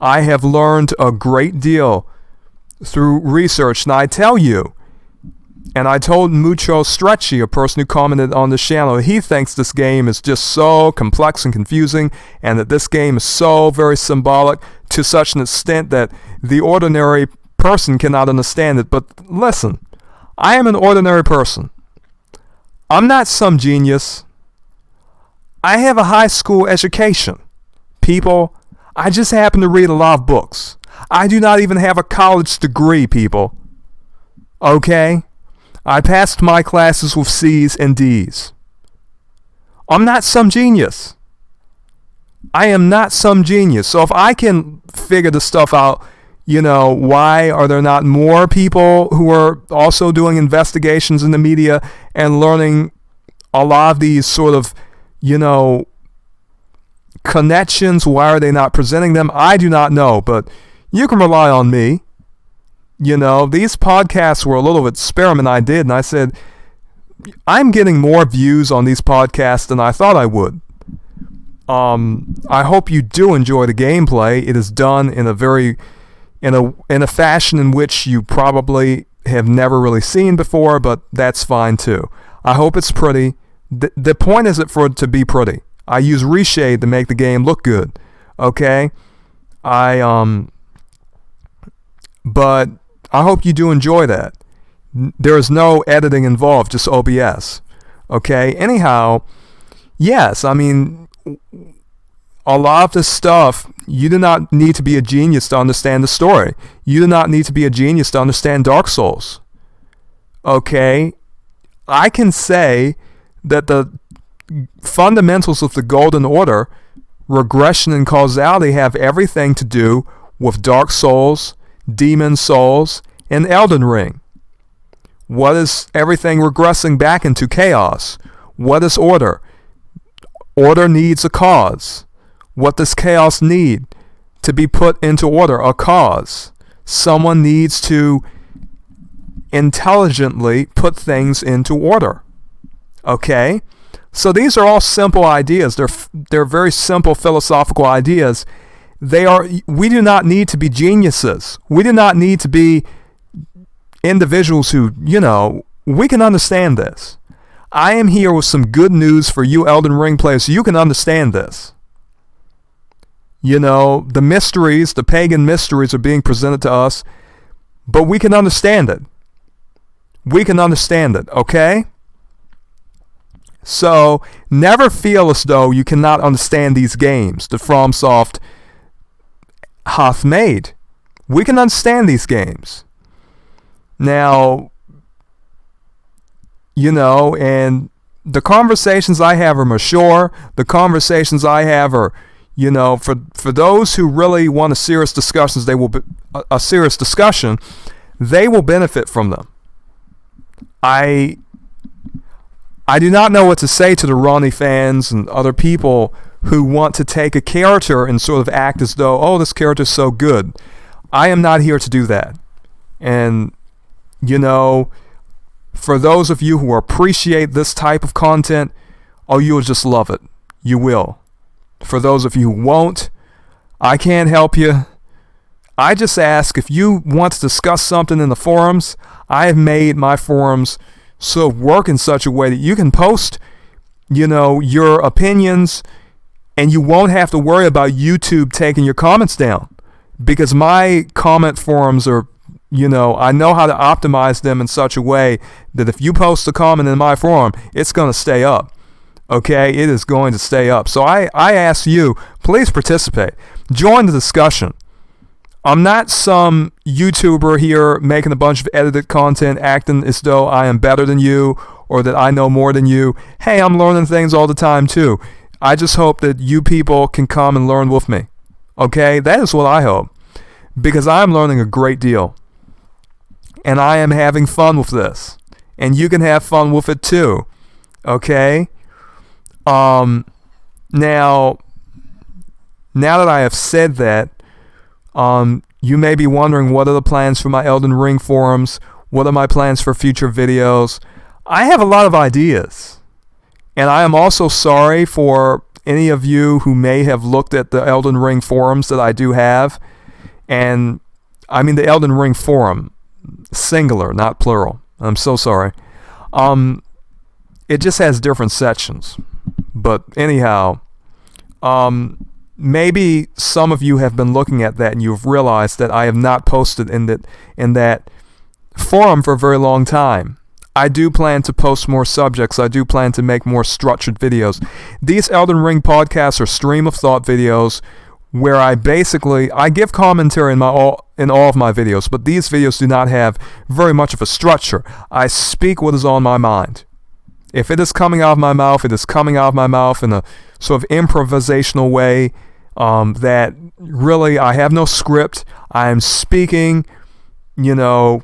have learned a great deal through research. And I tell you, and I told Mucho Stretchy, a person who commented on the channel, he thinks this game is just so complex and confusing, and that this game is so very symbolic to such an extent that the ordinary person cannot understand it. But listen, I am an ordinary person. I'm not some genius. I have a high school education. People, I just happen to read a lot of books. I do not even have a college degree, people. Okay? I passed my classes with C's and D's. I'm not some genius. I am not some genius. So if I can figure this stuff out, why are there not more people who are also doing investigations in the media and learning a lot of these sort of, connections? Why are they not presenting them? I do not know, but you can rely on me. These podcasts were a little experiment I did, and I said, I'm getting more views on these podcasts than I thought I would. I hope you do enjoy the gameplay. It is done in a fashion in which you probably have never really seen before, but that's fine too. I hope it's pretty. The point isn't for it to be pretty. I use reshade to make the game look good. Okay? But I hope you do enjoy that. There is no editing involved, just OBS. Okay? Anyhow, yes, I mean, a lot of this stuff, you do not need to be a genius to understand the story. You do not need to be a genius to understand Dark Souls. Okay? I can say that the fundamentals of the Golden Order, regression and causality, have everything to do with Dark Souls, Demon Souls, and Elden Ring. What is everything regressing back into? Chaos. What is order? Order needs a cause. What does chaos need to be put into order? A cause. Someone needs to intelligently put things into order. Okay? So these are all simple ideas. They're very simple philosophical ideas. We do not need to be geniuses. We do not need to be individuals who, we can understand this. I am here with some good news for you Elden Ring players so you can understand this. The mysteries, the pagan mysteries are being presented to us, but we can understand it. We can understand it, okay? So, never feel as though you cannot understand these games that FromSoft hath made. We can understand these games. Now, and the conversations I have are mature. The conversations I have are, for those who really want a serious discussion, they will benefit from them. I do not know what to say to the Ranni fans and other people who want to take a character and sort of act as though, oh, this character is so good. I am not here to do that. And, for those of you who appreciate this type of content, oh, you'll just love it. You will. For those of you who won't, I can't help you. I just ask if you want to discuss something in the forums. I have made my forums so work in such a way that you can post, your opinions, and you won't have to worry about YouTube taking your comments down, because my comment forums are, I know how to optimize them in such a way that if you post a comment in my forum, it's going to stay up. Okay, it is going to stay up. So I ask you, please participate. Join the discussion. I'm not some YouTuber here making a bunch of edited content acting as though I am better than you or that I know more than you. Hey, I'm learning things all the time too. I just hope that you people can come and learn with me. Okay, that is what I hope. Because I'm learning a great deal. And I am having fun with this. And you can have fun with it too. Okay? Now that I have said that, you may be wondering, what are the plans for my Elden Ring forums? What are my plans for future videos? I have a lot of ideas. And I am also sorry for any of you who may have looked at the Elden Ring forums that I do have. And I mean the Elden Ring forum. Singular, not plural. I'm so sorry. It just has different sections. But anyhow, maybe some of you have been looking at that and you've realized that I have not posted in that forum for a very long time. I do plan to post more subjects. I do plan to make more structured videos. These Elden Ring podcasts are stream of thought videos where I give commentary in all of my videos, but these videos do not have very much of a structure. I speak what is on my mind. If it is coming out of my mouth, it is coming out of my mouth in a sort of improvisational way that really I have no script. I am speaking, what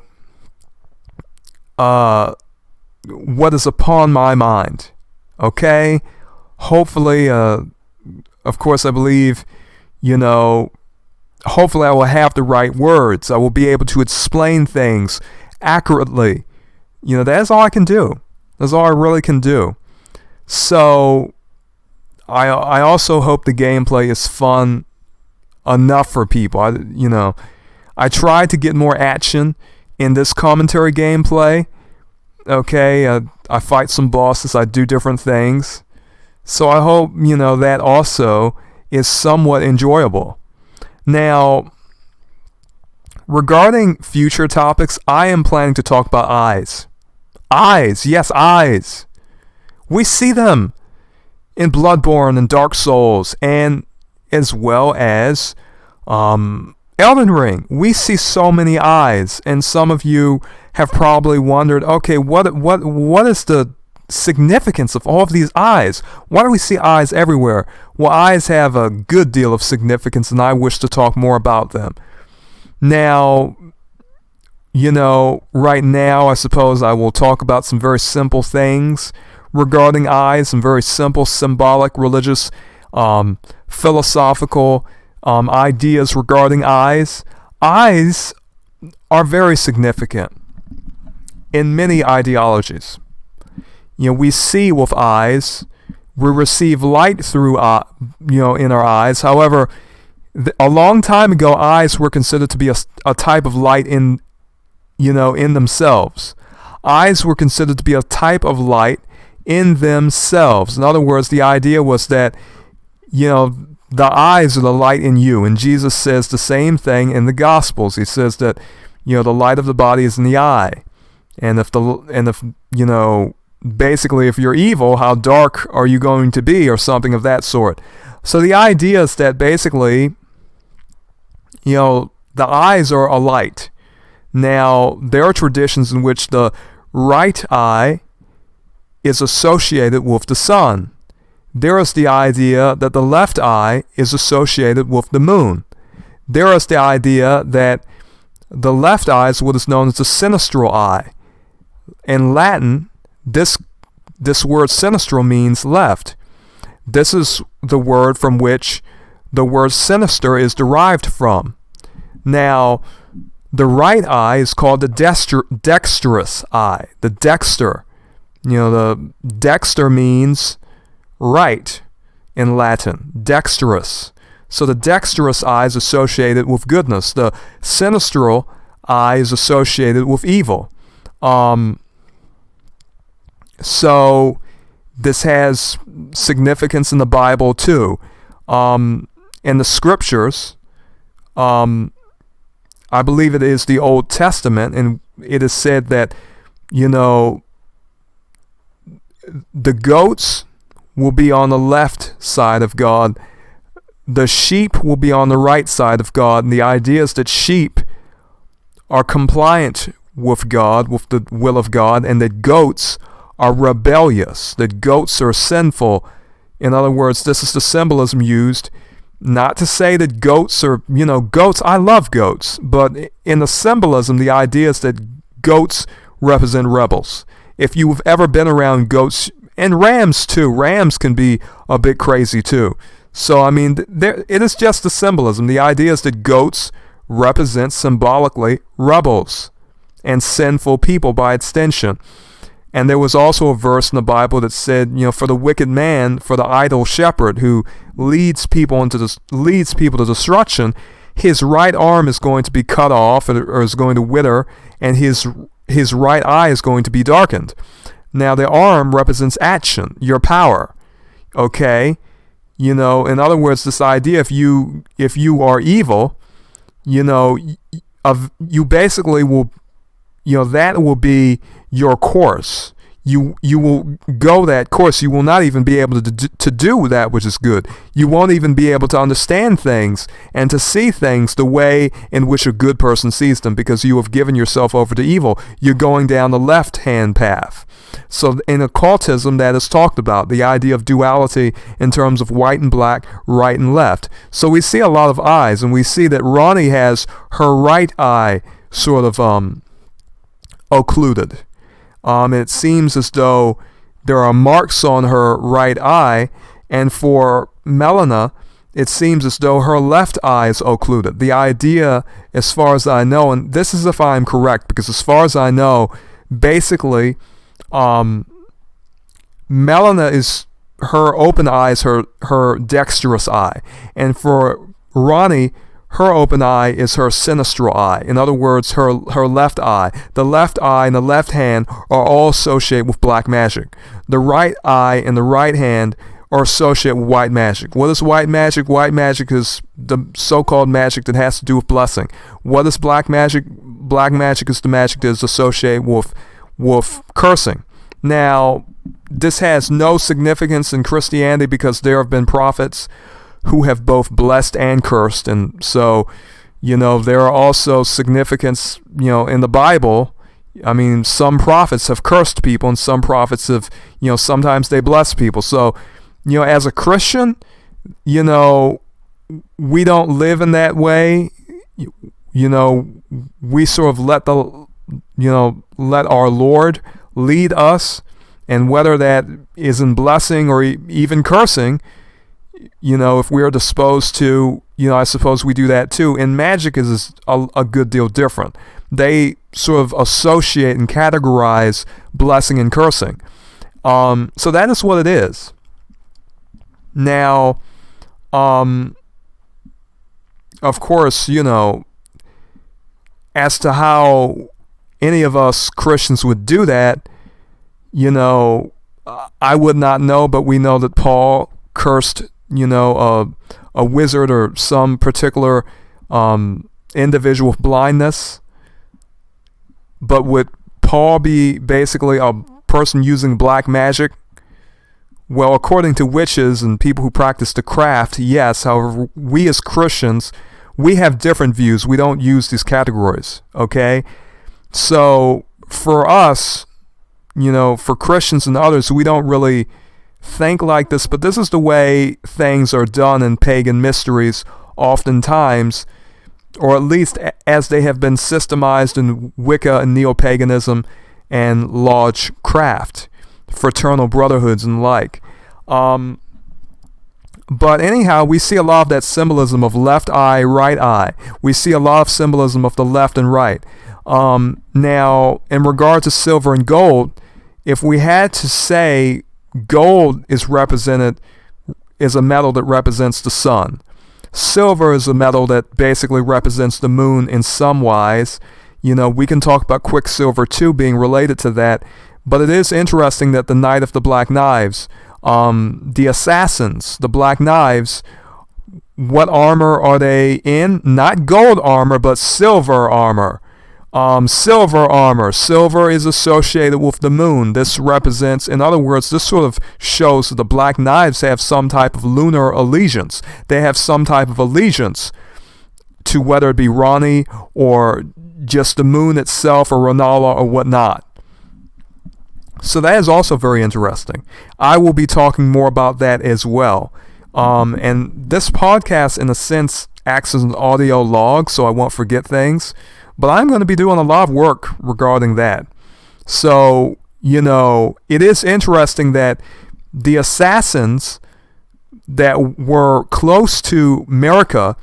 is upon my mind. Okay? Hopefully, of course, I believe, hopefully I will have the right words. I will be able to explain things accurately. That's all I can do. That's all I really can do. So, I also hope the gameplay is fun enough for people. I try to get more action in this commentary gameplay. Okay, I fight some bosses. I do different things. So I hope, that also is somewhat enjoyable. Now, regarding future topics, I am planning to talk about eyes. Eyes, yes, eyes. We see them in Bloodborne and Dark Souls, and as well as Elden Ring. We see so many eyes, and some of you have probably wondered, okay, what is the significance of all of these eyes? Why do we see eyes everywhere? Well, eyes have a good deal of significance, and I wish to talk more about them. Now, right now, I suppose I will talk about some very simple things regarding eyes, some very simple, symbolic, religious, philosophical ideas regarding eyes. Eyes are very significant. in many ideologies. We see with eyes, we receive light through, in our eyes. However, a long time ago, eyes were considered to be a type of light in themselves. Eyes were considered to be a type of light in themselves. In other words, the idea was that, the eyes are the light in you. And Jesus says the same thing in the Gospels. He says that, the light of the body is in the eye. And basically, if you're evil, how dark are you going to be, or something of that sort. So the idea is that basically, the eyes are a light. Now, there are traditions in which the right eye is associated with the sun. There is the idea that the left eye is associated with the moon. There is the idea that the left eye is what is known as the sinistral eye. In Latin, this word sinistral means left. This is the word from which the word sinister is derived from. Now, the right eye is called the dexterous eye. The dexter. The dexter means right in Latin. Dexterous. So the dexterous eye is associated with goodness. The sinistral eye is associated with evil. So this has significance in the Bible too. In the scriptures, I believe it is the Old Testament, and it is said that, the goats will be on the left side of God, the sheep will be on the right side of God, and the idea is that sheep are compliant with God, with the will of God, and that goats are rebellious, that goats are sinful. In other words, this is the symbolism used, not to say that goats are, goats, I love goats, but in the symbolism, the idea is that goats represent rebels. If you've ever been around goats, and rams too, rams can be a bit crazy too. So, it is just the symbolism. The idea is that goats represent symbolically rebels and sinful people by extension. And there was also a verse in the Bible that said, for the wicked man, for the idle shepherd who leads people to destruction, his right arm is going to be cut off or is going to wither, and his right eye is going to be darkened. Now, the arm represents action, your power. Okay? In other words, this idea, if you are evil, you basically will, that will be your course. You will go that course. You will not even be able to do that which is good. You won't even be able to understand things and to see things the way in which a good person sees them, because you have given yourself over to evil. You're going down the left-hand path. So in occultism, that is talked about, the idea of duality in terms of white and black, right and left. So we see a lot of eyes, and we see that Ranni has her right eye sort of occluded. It seems as though there are marks on her right eye, and for Melina, it seems as though her left eye is occluded. The idea, as far as I know, and this is if I'm correct, because as far as I know, basically, Melina is, her open eye is her dexterous eye, and for Ranni, her open eye is her sinistral eye. In other words, her left eye. The left eye and the left hand are all associated with black magic. The right eye and the right hand are associated with white magic. What is white magic? White magic is the so-called magic that has to do with blessing. What is black magic? Black magic is the magic that is associated with cursing. Now, this has no significance in Christianity because there have been prophets who have both blessed and cursed, and so, there are also significance, in the Bible. Some prophets have cursed people, and some prophets have, sometimes they bless people. So, as a Christian, we don't live in that way. We sort of let our Lord lead us, and whether that is in blessing or even cursing, if we are disposed to, I suppose we do that too. And magic is a good deal different. they sort of associate and categorize blessing and cursing. So that is what it is. Now, of course, as to how any of us Christians would do that, I would not know, but we know that Paul cursed, a wizard or some particular individual with blindness. But would Paul be basically a person using black magic? Well, according to witches and people who practice the craft, yes. However, we as Christians, we have different views. We don't use these categories, okay? So for us, for Christians and others, we don't really think like this, but this is the way things are done in pagan mysteries oftentimes, or at least as they have been systemized in Wicca and neo-paganism and lodge craft, fraternal brotherhoods and like. But anyhow, we see a lot of that symbolism of left eye, right eye. We see a lot of symbolism of the left and right. Now, in regard to silver and gold, if we had to say gold is a metal that represents the sun. Silver is a metal that basically represents the moon in some wise. We can talk about Quicksilver too being related to that. But it is interesting that the Knight of the Black Knives, the assassins, the Black Knives, what armor are they in? Not gold armor, but silver armor. Silver armor. Silver is associated with the moon. This represents, in other words, this sort of shows that the Black Knives have some type of lunar allegiance. They have some type of allegiance to whether it be Ranni or just the moon itself or Ranala or whatnot. So that is also very interesting. I will be talking more about that as well. And this podcast, in a sense, acts as an audio log, so I won't forget things. But I'm going to be doing a lot of work regarding that. So, it is interesting that the assassins that were close to Marika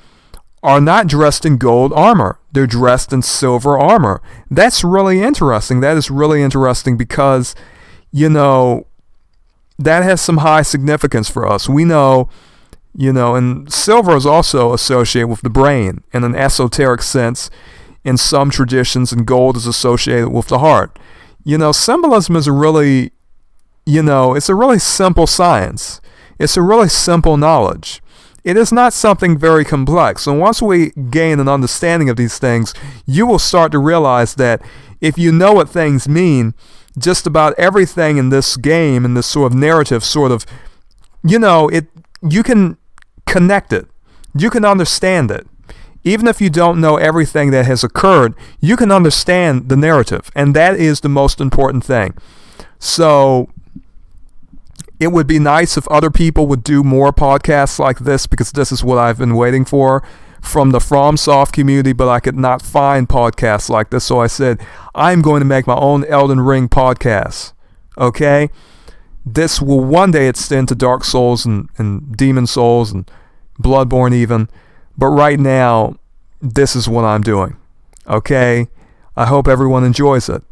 are not dressed in gold armor. They're dressed in silver armor. That's really interesting. That is really interesting because, that has some high significance for us. We know, and silver is also associated with the brain in an esoteric sense in some traditions, and gold is associated with the heart. Symbolism is it's a really simple science. It's a really simple knowledge. It is not something very complex. And once we gain an understanding of these things, you will start to realize that if you know what things mean, just about everything in this game, in this sort of narrative, you can connect it. You can understand it. Even if you don't know everything that has occurred, you can understand the narrative. And that is the most important thing. So it would be nice if other people would do more podcasts like this, because this is what I've been waiting for from the FromSoft community, but I could not find podcasts like this. So I said, I'm going to make my own Elden Ring podcast. Okay? This will one day extend to Dark Souls and Demon Souls and Bloodborne even. But right now, this is what I'm doing. Okay? I hope everyone enjoys it.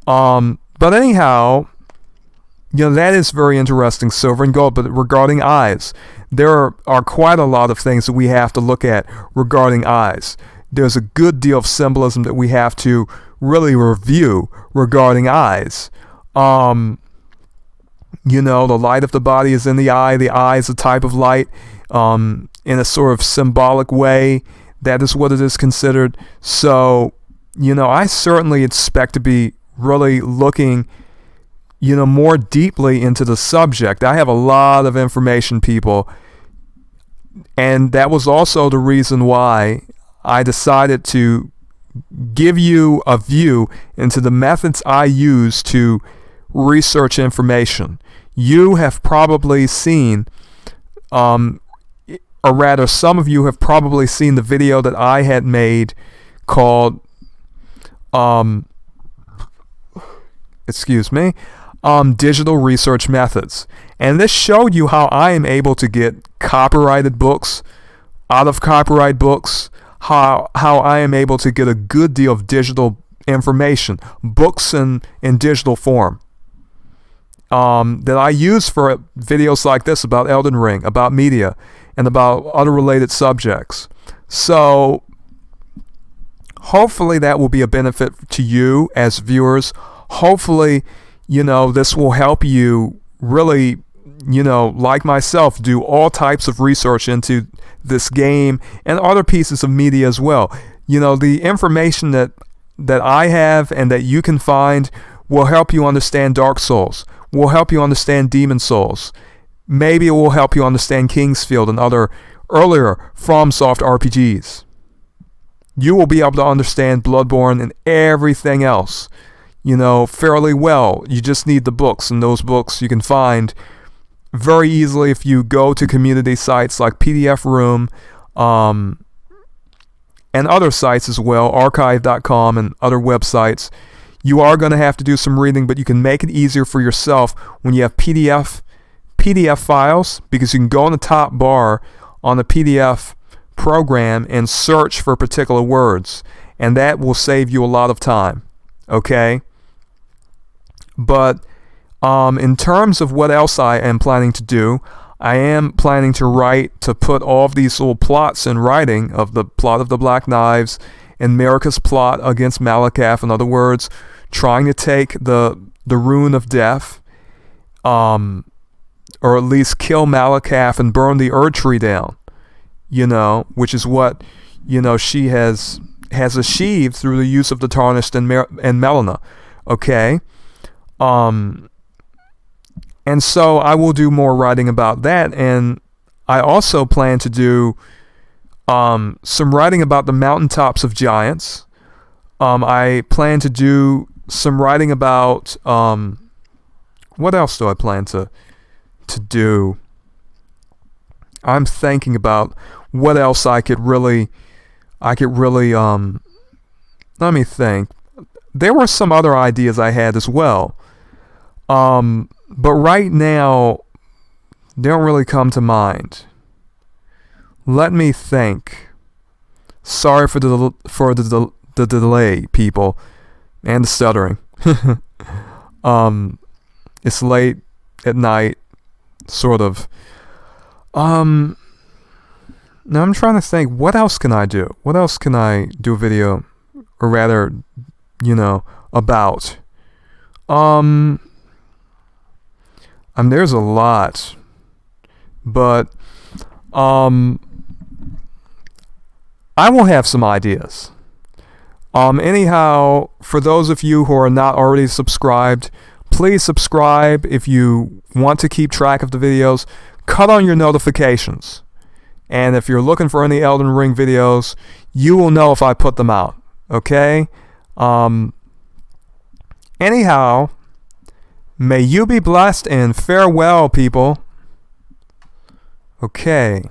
But anyhow, that is very interesting, silver and gold. But regarding eyes, there are quite a lot of things that we have to look at regarding eyes. There's a good deal of symbolism that we have to really review regarding eyes. The light of the body is in the eye. The eye is a type of light. In a sort of symbolic way, that is what it is considered. So, I certainly expect to be really looking, more deeply into the subject. I have a lot of information, people, and that was also the reason why I decided to give you a view into the methods I use to research information. You have probably seen, or rather, some of you have probably seen the video that I had made called, Digital Research Methods. And this showed you how I am able to get copyrighted books, out of copyright books, how I am able to get a good deal of digital information, books in digital form, that I use for videos like this about Elden Ring, about media, and about other related subjects. So hopefully that will be a benefit to you as viewers. Hopefully, this will help you really, like myself, do all types of research into this game and other pieces of media as well. The information that I have and that you can find will help you understand Dark Souls, will help you understand Demon Souls. Maybe it will help you understand Kingsfield and other earlier FromSoft RPGs. You will be able to understand Bloodborne and everything else, fairly well. You just need the books, and those books you can find very easily if you go to community sites like PDF Room, and other sites as well, archive.com and other websites. You are going to have to do some reading, but you can make it easier for yourself when you have PDF files, because you can go on the top bar on the PDF program and search for particular words, and that will save you a lot of time. Okay? But in terms of what else I am planning to do, I am planning to put all of these little plots in writing, of the plot of the Black Knives and Marika's plot against Malakath. In other words, trying to take the Rune of Death, or at least kill Malakath and burn the Erd Tree down, which is what, she has achieved through the use of the Tarnished and Melina. Okay? And so I will do more writing about that, and I also plan to do some writing about the mountaintops of giants. I plan to do some writing about what else do I plan to do? I'm thinking about what else I could really let me think. There were some other ideas I had as well. But right now, they don't really come to mind. Let me think. Sorry for the delay, people, and the stuttering. It's late at night, sort of. Now I'm trying to think, what else can I do? What else can I do a video, or rather, about? There's a lot, but I will have some ideas. Anyhow, for those of you who are not already subscribed, please subscribe if you want to keep track of the videos. Cut on your notifications, and if you're looking for any Elden Ring videos, you will know if I put them out. Okay? Anyhow, may you be blessed, and farewell, people. Okay.